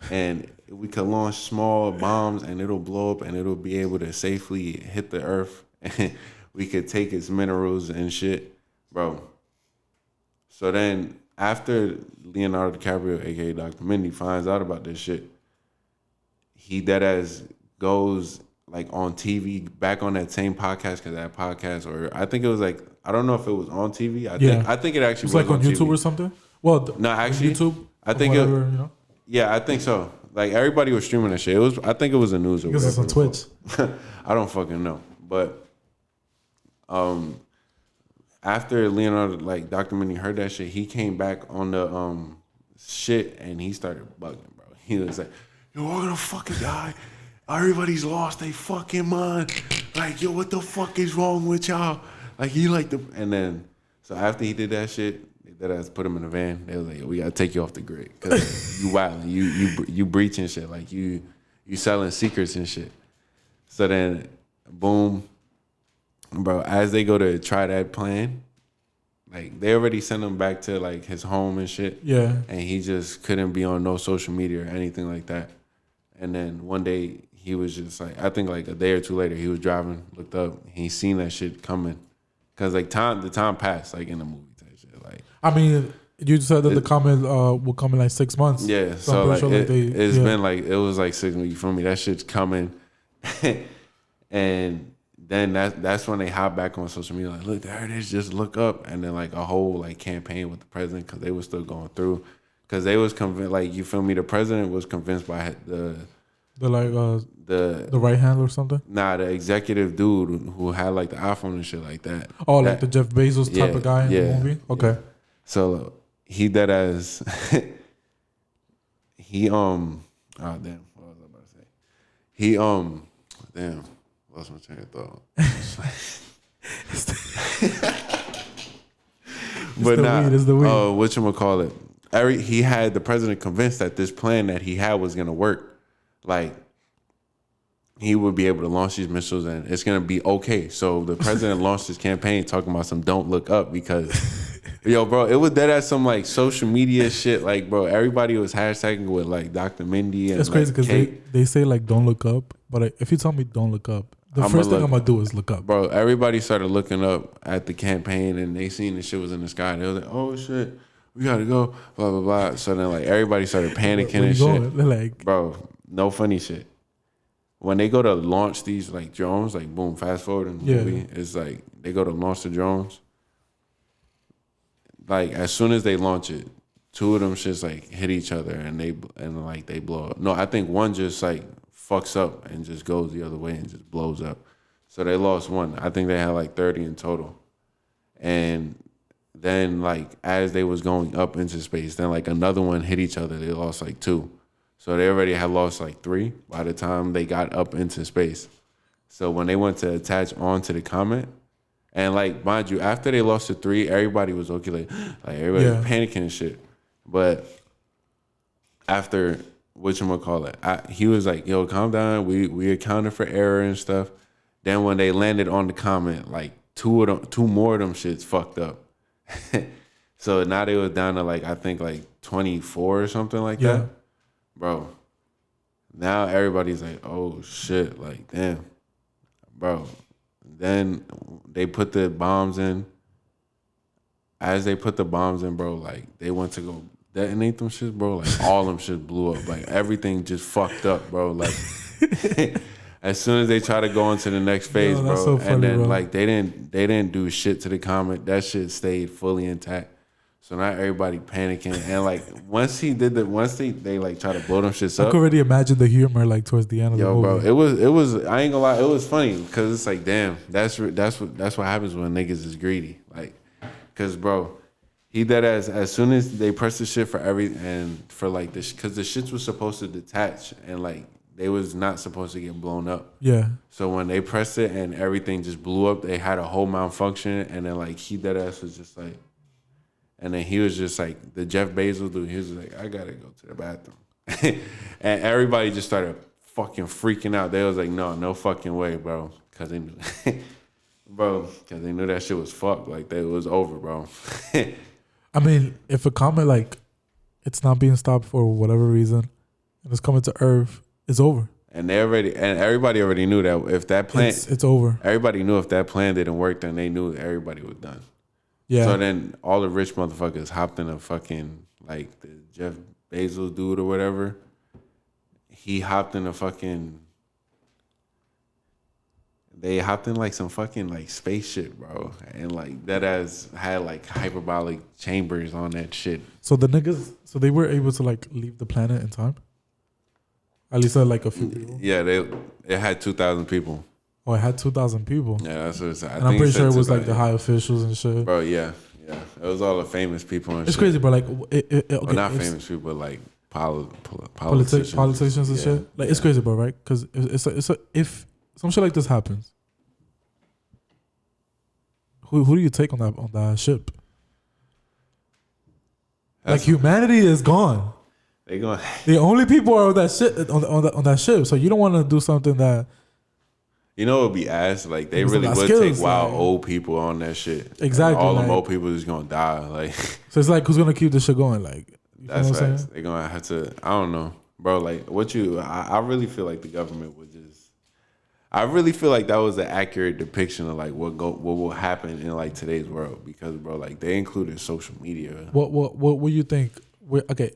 and we could launch small bombs, and it'll blow up, and it'll be able to safely hit the earth, and we could take its minerals and shit, bro. So then, after Leonardo DiCaprio, aka Dr. Mindy, finds out about this shit, he deadass goes like on TV, back on that same podcast, because that podcast, or I think it was like, I don't know if it was on TV. I think it actually was like on YouTube TV. or something. Well, no, actually, YouTube. I think whatever, it. You know? Yeah, I think so. Like everybody was streaming that shit. It was. I think it was the news. Because it's on Twitch. I don't fucking know, but after Leonardo, like Dr. Minnie heard that shit, he came back on the shit and he started bugging, bro. He was like, "Yo, we're gonna fucking die. Everybody's lost they fucking mind. Like, yo, what the fuck is wrong with y'all? Like, he like the..." And then, so after he did that shit, that ass put him in a van. They was like, "Yo, we gotta take you off the grid because you wilding, you breaching shit. Like, you selling secrets and shit." So then, boom, bro. As they go to try that plan, like they already sent him back to like his home and shit. Yeah. And he just couldn't be on no social media or anything like that. And then one day, he was just like, I think like a day or two later, he was driving, looked up, he seen that shit coming. Cause like the time passed like in the movie type shit. Like, I mean, you said that the comment will come in like 6 months. Yeah, so like sure it's been like, it was like 6 months. You feel me? That shit's coming, and then that's when they hop back on social media. Like, look, there it is. Just look up, and then like a whole like campaign with the president because they were still going through. Cause they was convinced, like, you feel me? The president was convinced by the right hand or something. Nah, the executive dude who had like the iPhone and shit like that. Oh, like the Jeff Bezos type of guy in the movie. Okay. Yeah. So he that as he oh damn, what was I about to say? He damn, lost my train of thought. But nah, whatchamacallit? He had the president convinced that this plan that he had was gonna work. Like, he would be able to launch these missiles and it's gonna be okay. So the president launched his campaign talking about some "don't look up" because, yo, bro, it was dead at some like social media shit. Like, bro, everybody was hashtagging with like Dr. Mindy and. It's crazy because they say like "don't look up," but like, if you tell me "don't look up," the first thing I'm gonna do is look up. Bro, everybody started looking up at the campaign and they seen the shit was in the sky. They was like, "Oh shit, we gotta go," blah blah blah. So then like everybody started panicking and shit. Like, bro, no funny shit. When they go to launch these like drones, like boom, fast forward in the movie, it's like they go to launch the drones. Like as soon as they launch it, two of them shits like hit each other and they blow up. No, I think one just like fucks up and just goes the other way and just blows up. So they lost one. I think they had like 30 in total. And then like as they was going up into space, then like another one hit each other. They lost like 2. So they already had lost like 3 by the time they got up into space. So when they went to attach onto the comet, and like mind you, after they lost to 3, everybody was okay, like everybody was panicking and shit. But after whatchamacallit, he was like, "Yo, calm down. We accounted for error and stuff." Then when they landed on the comet, like 2 more of them shits fucked up. So now they was down to like I think like 24 or something like that. Bro, now everybody's like, "Oh shit!" Like, damn, bro. Then they put the bombs in. As they put the bombs in, bro, like they went to go detonate them shits, bro, like all them shit blew up. Like everything just fucked up, bro. Like as soon as they try to go on to the next phase, bro, so funny, and then bro. like they didn't do shit to the comment. That shit stayed fully intact. So now everybody panicking, and like once they like try to blow them shits I up. could already imagine the humor like towards the end of the movie. Bro, it was. I ain't gonna lie, it was funny because it's like, damn, that's what happens when niggas is greedy. Like, cause bro, he that as soon as they press the shit for like this, cause the shits was supposed to detach and like they was not supposed to get blown up. Yeah. So when they pressed it and everything just blew up, they had a whole malfunction, and then like he that ass was just like. And then he was just like, the Jeff Bezos dude, he was like, I gotta go to the bathroom. And everybody just started fucking freaking out. They was like, no fucking way, bro. Cause they knew, cause they knew that shit was fucked. Like, it was over, bro. I mean, if a comet, like, it's not being stopped for whatever reason, and it's coming to Earth, it's over. And everybody already knew that if that plan, it's over. Everybody knew if that plan didn't work, then they knew everybody was done. Yeah. So then all the rich motherfuckers hopped in a fucking, like, the Jeff Bezos dude or whatever. He hopped in a fucking, they hopped in like some fucking like spaceship, bro. And like that ass had like hyperbolic chambers on that shit. So the niggas, so they were able to like leave the planet in time? At least like a few people? Yeah, it had 2,000 people. Oh, it had 2,000 people. Yeah, that's what it said. And I'm pretty sure it was like the high officials and shit. Bro, yeah. It was all the famous people and it's shit. crazy, bro. Like, okay, well, not famous people, but like politicians and shit. Like, it's crazy, bro, right? Because if some shit like this happens, who do you take on that ship? Like, humanity is gone. They going. The only people are on that shit on that ship. So you don't want to do something that. You know, it would be ass. Like, they really would take wild old people on that shit. Exactly. All them old people is gonna die. Like, so it's like, who's gonna keep this shit going? Like, that's facts. They're gonna have to. I don't know, bro. Like, I really feel like the government would just. I really feel like that was an accurate depiction of like what will happen in like today's world, because bro, like they included social media. What you think? Okay,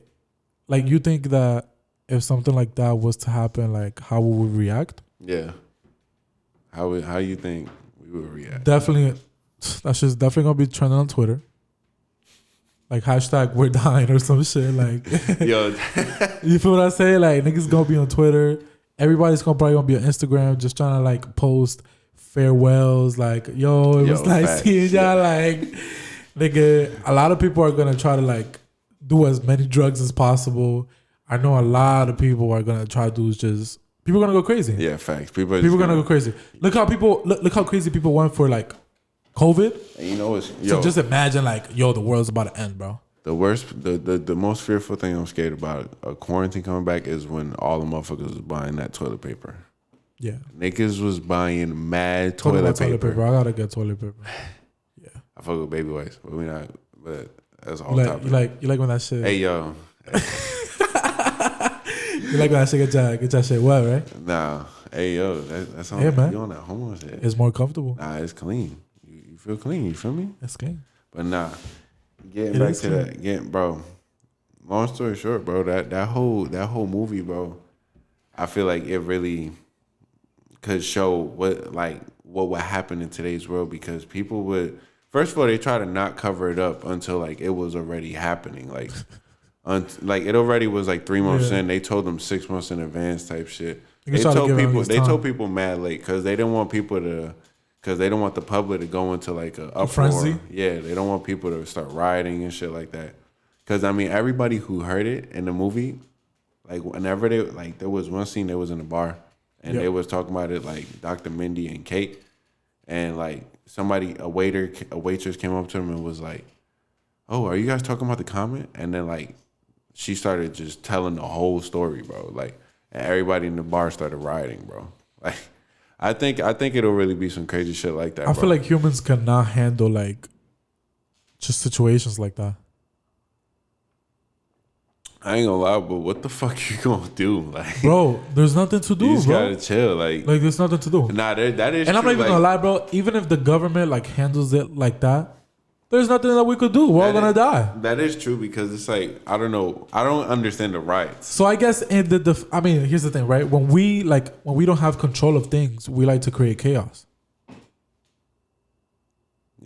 like you think that if something like that was to happen, like how would we react? Yeah. How you think we would react? Definitely, that's just definitely gonna be trending on Twitter. Like hashtag we're dying or some shit. Like, yo, you feel what I say? Like niggas gonna be on Twitter. Everybody's probably gonna be on Instagram, just trying to like post farewells. Like, yo, it was nice seeing y'all. Like, nigga, a lot of people are gonna try to like do as many drugs as possible. I know a lot of people are gonna try to do just. People are gonna go crazy. Yeah, facts. People are gonna go crazy. Look how crazy people went for like COVID. And you know, so just imagine like, yo, the world's about to end, bro. The most fearful thing I'm scared about a quarantine coming back is when all the motherfuckers was buying that toilet paper. Yeah, niggas was buying mad toilet paper. I gotta get toilet paper. Yeah, I fuck with baby wipes, but we not. But that's all. You like when that shit. Hey yo. You like when I say get that shit wet, right? Nah. Hey, yo. That's on, man. You on that homo shit. It's more comfortable. Nah, it's clean. You feel clean. You feel me? It's clean. But nah. Getting back to that. Bro. Long story short, bro. That whole movie, bro. I feel like it really could show what would happen in today's world, because people would. First of all, they try to not cover it up until like it was already happening. Like. Like it already was like 3 months in. They told them 6 months in advance type shit. They told people mad late because they didn't want people to, because they don't want the public to go into like a uproar. Frenzy. Yeah, they don't want people to start rioting and shit like that. Because I mean, everybody who heard it in the movie, like whenever they like, there was one scene they was in a bar and they was talking about it like Dr. Mindy and Kate, and like a waitress came up to them and was like, "Oh, are you guys talking about the comment?" And then like. She started just telling the whole story, bro. Like, and everybody in the bar started rioting, bro. Like, I think it'll really be some crazy shit like that. I feel like humans cannot handle like just situations like that. I ain't gonna lie, but what the fuck you gonna do, like, bro? There's nothing to do, you just bro. Gotta chill, like there's nothing to do. Nah, that is. And true, I'm not even gonna lie, bro. Even if the government like handles it like that, there's nothing that we could do. We're all gonna die. That is true because it's like I don't know. I don't understand the riots. So I guess in I mean, here's the thing, right? When we don't have control of things, we like to create chaos.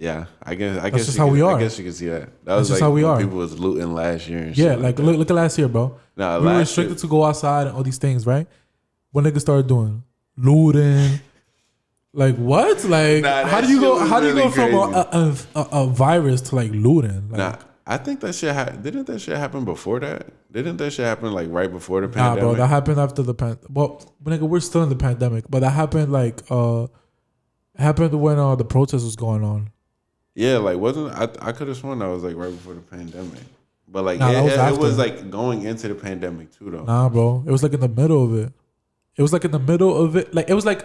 Yeah, I guess That's just how we are. I guess you can see that. That That's was just like how we are. People was looting last year. And Yeah, shit like look at last year, bro. Nah, we were restricted to go outside and all these things, right? When niggas started doing looting, like what? Like how do you go? How do you go from a virus to like looting? Like, nah, I think that shit didn't that shit happen before that? Didn't that shit happen like right before the pandemic? Nah, bro, that happened after the Well, nigga, we're still in the pandemic, but that happened like happened when the protest was going on. Yeah, like wasn't I could have sworn that was like right before the pandemic, but like Nah, it was like going into the pandemic too though. Nah, bro, it was like in the middle of it. It was like in the middle of it. Like it was like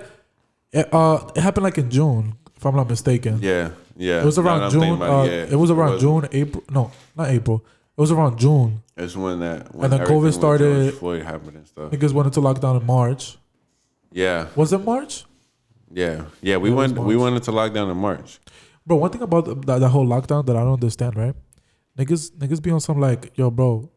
it happened like in June, if I'm not mistaken. Yeah. It was around June. It was around June, April. No, not April. It was around June. It's when and then COVID started. George Floyd happened and stuff. Niggas went into lockdown in March. Yeah. Was it March? Yeah. We went into lockdown in March. Bro, one thing about that whole lockdown that I don't understand, right? Niggas be on some like, yo, bro,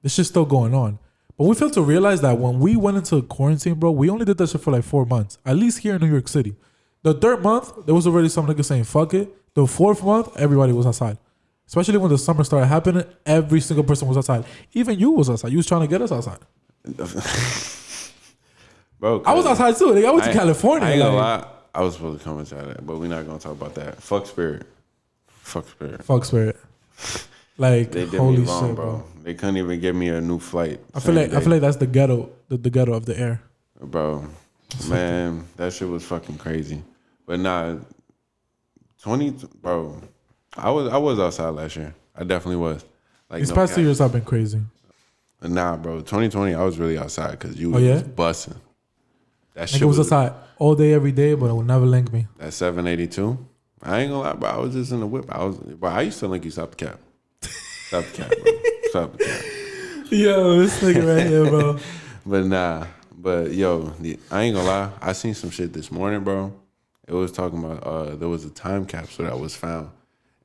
this shit's still going on. But we fail to realize that when we went into quarantine, bro, we only did that shit for like 4 months. At least here in New York City. The third month, there was already some niggas saying fuck it. The fourth month, everybody was outside. Especially when the summer started happening, every single person was outside. Even you was outside. You was trying to get us outside. Bro, I was outside too. I went to California. I ain't gonna lie. I was supposed to come inside that, but we're not gonna talk about that. Fuck spirit. Like they did holy me wrong, shit, bro. They couldn't even give me a new flight. I feel like that's the ghetto, the ghetto of the air. Bro, man, that shit was fucking crazy. But nah, bro, I was outside last year. I definitely was. Like these past 2 years have been crazy. Nah, bro, 2020, I was really outside because you was busting. That shit was outside all day, every day, but it would never link me. That 782. I ain't gonna lie, bro. I was just in the whip. I used to link you stop the cap. Stop the cap, bro. Stop the cap. Yo, this nigga right here, bro. But yo, I ain't gonna lie. I seen some shit this morning, bro. It was talking about there was a time capsule that was found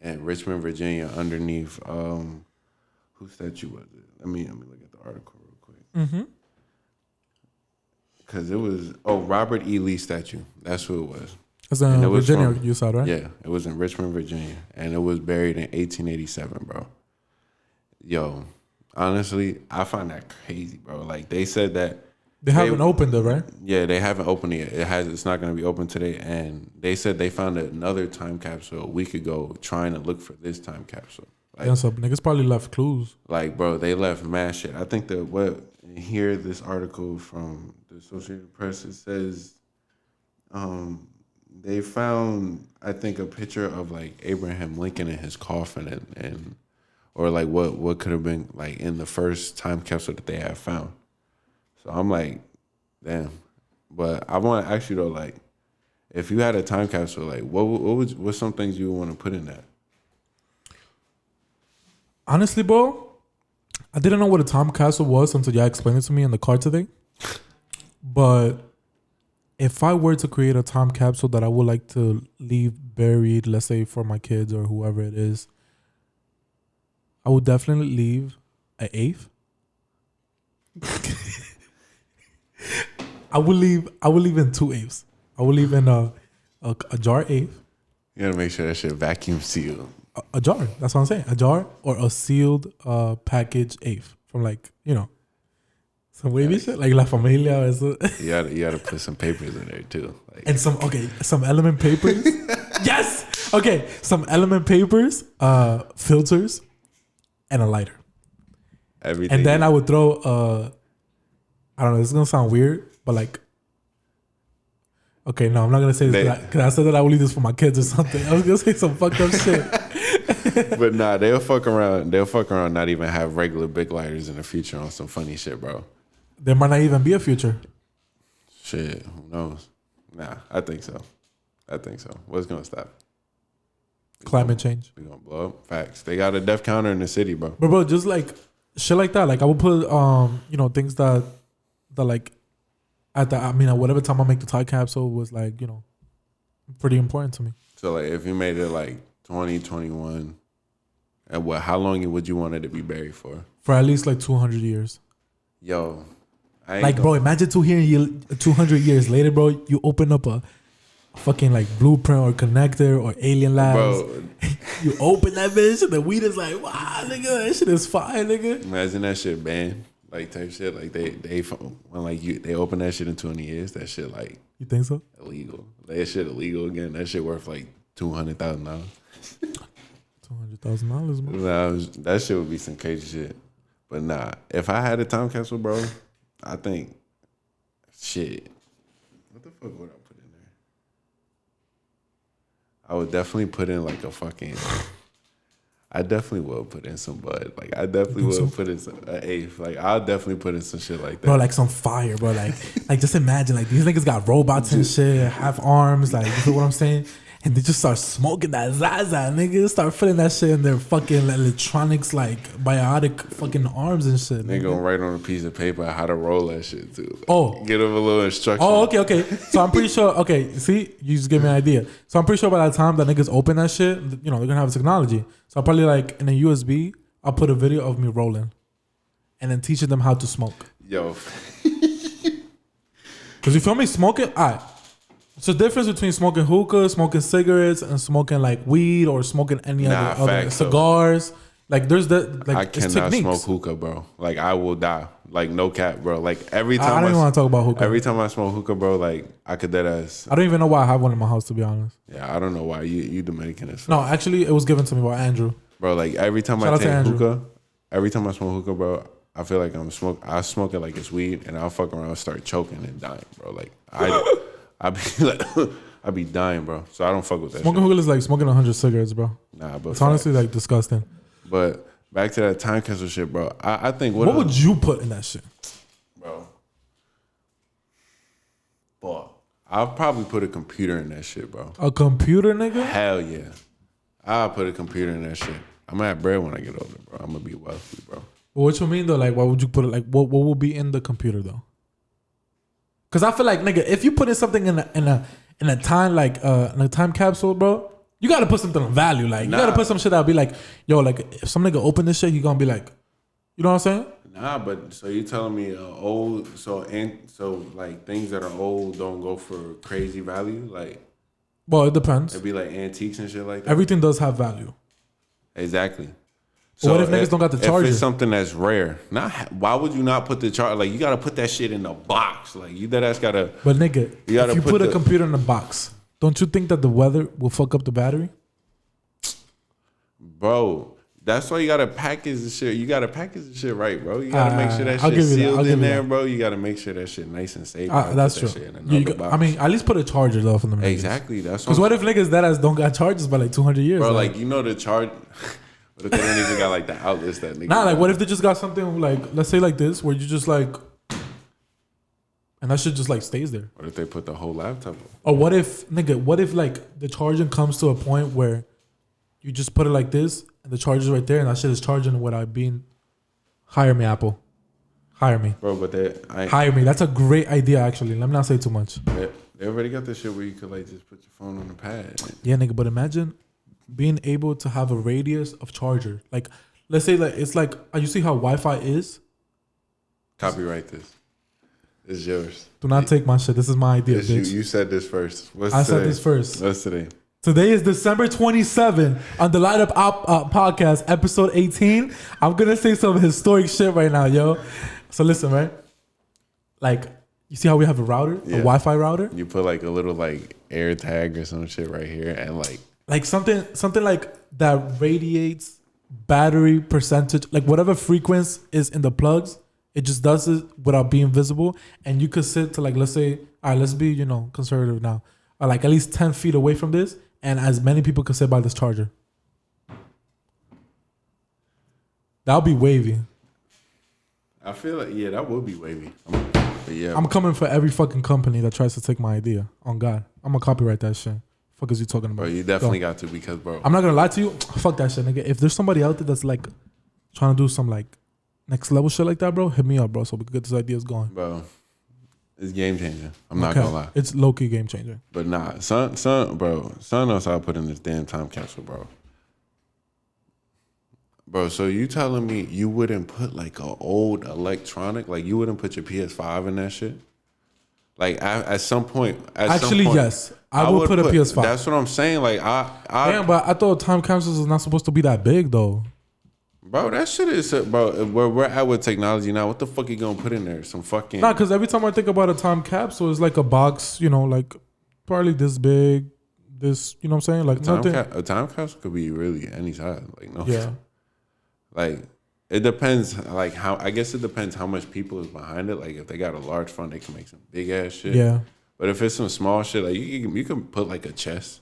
in Richmond, Virginia, underneath whose statue was it? Let me look at the article real quick. Mm-hmm. Cause it was Robert E. Lee statue. That's who it was. It's in Virginia, you said, right? Yeah, it was in Richmond, Virginia, and it was buried in 1887, bro. Yo, honestly, I find that crazy, bro. Like they said that they haven't opened it, right? Yeah, they haven't opened it. It's not going to be open today, and they said they found another time capsule a week ago, trying to look for this time capsule. Like, yeah, so niggas probably left clues. Like, bro, they left mad shit. I think this article from the Associated Press, it says, they found, I think, a picture of like Abraham Lincoln in his coffin and or like what could have been like in the first time capsule that they have found. So I'm like, damn. But I want to ask you though, like, if you had a time capsule, like, what's some things you would want to put in that? Honestly, bro, I didn't know what a time capsule was until y'all explained it to me in the car today. But if I were to create a time capsule that I would like to leave buried, let's say for my kids or whoever it is, I would definitely leave an eighth. I would leave in 2 eighths. I would leave in a jar eighth. You gotta make sure that shit vacuum sealed. A jar. That's what I'm saying. A jar or a sealed package eighth from like, some wavy shit like La Familia or something. You gotta put some papers in there too. Like. And some element papers. Yes. Okay. Some element papers, filters, and a lighter. Everything. And then I would throw I don't know, this is gonna sound weird, but like, okay, no, I'm not gonna say this because I said that I would leave this for my kids or something. I was gonna say some fucked up shit. But nah, they'll fuck around, not even have regular big lighters in the future on some funny shit, bro. There might not even be a future. Shit, who knows? Nah, I think so. What's gonna stop? Climate change. We gonna blow up. Facts. They got a death counter in the city, bro. But bro, just like shit like that. Like I would put things that like at whatever time I make the time capsule was like, pretty important to me. So like if you made it like 2021. And what? How long would you want it to be buried for? For at least like 200 years. Yo, bro, imagine 200 years later, bro, you open up a fucking like blueprint or connector or alien labs. Bro. You open that bitch and the weed is like, wow, nigga, that shit is fire, nigga. Imagine that shit banned, like type shit. Like they when like they open that shit in 20 years, that shit like. You think so? Illegal. That shit illegal again. That shit worth like $200,000. $200,000, bro. Nah, that shit would be some crazy shit. But nah, if I had a time capsule, bro, I think shit. What the fuck would I put in there? I would definitely put in like a fucking. I definitely will put in some bud. Like I definitely will put in some eighth. Like I'll definitely put in some shit like that. Bro, like some fire, bro. Like just imagine like these niggas got robots and shit, have arms. Like you feel what I'm saying? And they just start smoking that Zaza, niggas. Start putting that shit in their fucking electronics, like biotic fucking arms and shit. They gonna write on a piece of paper how to roll that shit too. Oh, get them a little instruction. Oh, okay. So I'm pretty sure. Okay, see, you just gave me an idea. So I'm pretty sure by the time that niggas open that shit, you know, they're gonna have technology. So I'll probably like in a USB, I'll put a video of me rolling, and then teaching them how to smoke. Yo, cause you feel me, smoking. Alright. It's the difference between smoking hookah, smoking cigarettes, and smoking like weed or smoking any other cigars. Like there's like I cannot smoke hookah, bro. Like I will die. Like no cap, bro. Like every time I don't even want to talk about hookah. Every time I smoke hookah, bro, like I could dead ass. I don't even know why I have one in my house, to be honest. Yeah, I don't know why you Dominican as fuck. No, actually, it was given to me by Andrew. Bro, like every time I take hookah, every time I smoke hookah, bro, I feel like I smoke it like it's weed, and I'll fuck around and start choking and dying, bro. Like I be like, I be dying, bro. So I don't fuck with that. Smoking hookah is like smoking 100 cigarettes, bro. Nah, but it's honestly like disgusting. But back to that time capsule shit, bro. I think what would you put in that shit, bro? I'll probably put a computer in that shit, bro. A computer, nigga? Hell yeah. I'll put a computer in that shit. I'm gonna have bread when I get older, bro. I'm gonna be wealthy, bro. What you mean though? Like, why would you put it? Like, what will be in the computer though? Because I feel like, nigga, if you put in something in a time like in a time capsule, bro, you gotta put something of value. Like, you gotta put some shit that'll be like, yo, like if some nigga open this shit, he gonna be like, you know what I'm saying? Nah, but so you telling me so like things that are old don't go for crazy value, like. Well, it depends. It'd be like antiques and shit like that. Everything does have value. Exactly. So what if niggas don't got the charger? If it's something that's rare, why would you not put the charger? Like you gotta put that shit in a box. Like you that ass gotta. But nigga, if you put a computer in a box, don't you think that the weather will fuck up the battery? Bro, that's why you gotta package the shit. You gotta package the shit right, bro. You gotta make sure that shit sealed in there, bro. You gotta make sure that shit nice and safe. That's true. I mean, at least put a charger though for them. Exactly. That's because what if niggas that ass don't got chargers by like 200 years, bro? Like you know the charge. What if they don't even got like the outlets that niggas? Nah, like what if they just got something like, let's say like this, where you just like, and that shit just like stays there. What if they put the whole laptop on? Or what if like the charging comes to a point where you just put it like this and the charger's right there and that shit is charging without being. Hire me, Apple. Hire me, bro. But hire me. That's a great idea, actually. Let me not say too much. They already got this shit where you could like just put your phone on the pad. Yeah, nigga. But imagine being able to have a radius of charger. Like, let's say like it's like you see how Wi-Fi is. Copyright this. It's yours. Do not take my shit. This is my idea, bitch. You said this first. I said this first. What's today? Today is December 27 on the Light Up podcast, episode 18. I'm gonna say some historic shit right now, yo. So listen, right? Like, you see how we have a router, a Wi-Fi router? You put like a little like air tag or some shit right here, and like something like that radiates battery percentage, like whatever frequency is in the plugs, it just does it without being visible. And you could sit to like, let's say, all right, let's be, conservative now, like at least 10 feet away from this, and as many people could sit by this charger. That'll be wavy. I feel like, that would be wavy. I'm coming for every fucking company that tries to take my idea. On God, I'm gonna copyright that shit. Fuck is you talking about? Bro, you definitely got to, because bro, I'm not gonna lie to you. Fuck that shit, nigga. If there's somebody out there that's like trying to do some like next level shit like that, bro, hit me up, bro, so we can get these ideas going. Bro, It's game changing. I'm not gonna lie. It's low-key game changing. But nah, son knows how to put in this damn time capsule, bro. Bro, so you telling me you wouldn't put like an old electronic, like you wouldn't put your PS5 in that shit? Like at some point, Yes, I would put a PS5. That's what I'm saying. Like damn, but I thought time capsules is not supposed to be that big though. Bro, that shit is, bro, where we're at with technology now, what the fuck you gonna put in there? Some fucking... Nah, because every time I think about a time capsule, it's like a box, you know, like probably this big, this, you know what I'm saying? Like a time capsule could be really any size. Like, no. Yeah. Like, it depends, like, I guess it depends how much people is behind it. Like, if they got a large fund, they can make some big ass shit. Yeah. But if it's some small shit, like, you can put like a chest.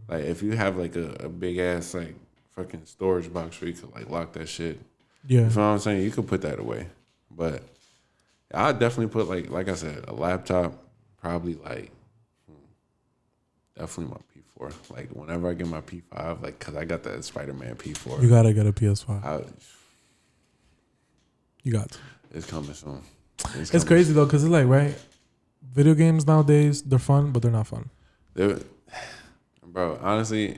Like, if you have like a big ass, like, fucking storage box where you could like lock that shit. Yeah. You know what I'm saying? You could put that away. But I'd definitely put like I said, a laptop, probably like definitely my P4. Like whenever I get my P5, like cause I got that Spider-Man P4. You gotta get a PS5. You got to. It's coming soon. It's crazy though, cause it's like, right? Video games nowadays, they're fun, but they're not fun. Bro, honestly,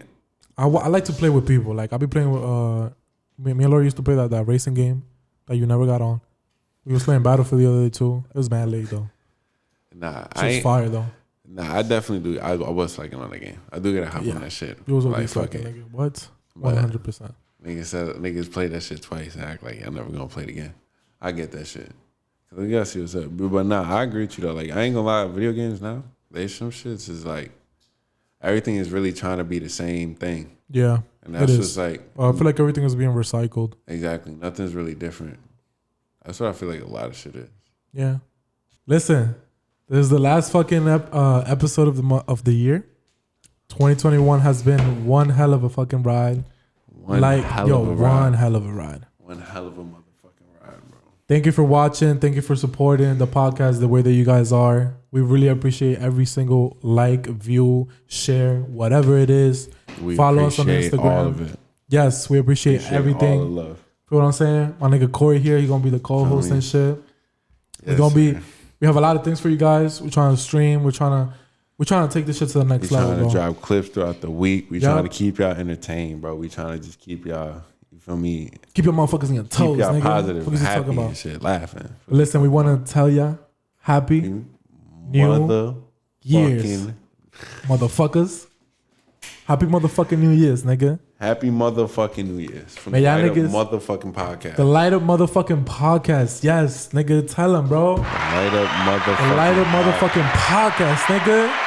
I like to play with people. Like I'll be playing with me and Laura used to play that racing game that you never got on. We was playing Battlefield the other day too. It was mad late though. Nah, it was fire though. Nah, I definitely do. I was slacking on the game. I do gotta hop on that shit. You was like fucking nigga. What? 100%. Niggas played that shit twice and act like I'm never gonna play it again. I get that shit. Cause we gotta see what's up. But nah, I agree with you though. Like I ain't gonna lie, video games now, some shits is like everything is really trying to be the same thing. Yeah. And that's just like I feel like everything is being recycled. Exactly. Nothing's really different. That's what I feel like a lot of shit is. Yeah. Listen, this is the last fucking episode of the year. 2021 has been one hell of a fucking ride. One hell of a ride. One hell of a ride. One hell of a motherfucking ride, bro. Thank you for watching. Thank you for supporting the podcast the way that you guys are. We really appreciate every single like, view, share, whatever it is. Follow us on Instagram. All of it. Yes, we appreciate everything. All the love. Feel what I'm saying? My nigga Corey here, he's gonna be the co-host and shit. Yes, we have a lot of things for you guys. We're trying to stream. We're trying to take this shit to the next level. We're trying to drop clips throughout the week. We're trying to keep y'all entertained, bro. We trying to just keep y'all, you feel me? Keep your motherfuckers in your toes, keep y'all nigga. Positive, happy and shit, laughing. Listen, we want to tell y'all happy new years, motherfuckers. Happy motherfucking New Year's, nigga. Happy motherfucking New Year's. From the Light Up Motherfucking Podcast. The Light Up Motherfucking Podcast. Yes, nigga. Tell them, bro. The Light Up Motherfucking Podcast, nigga.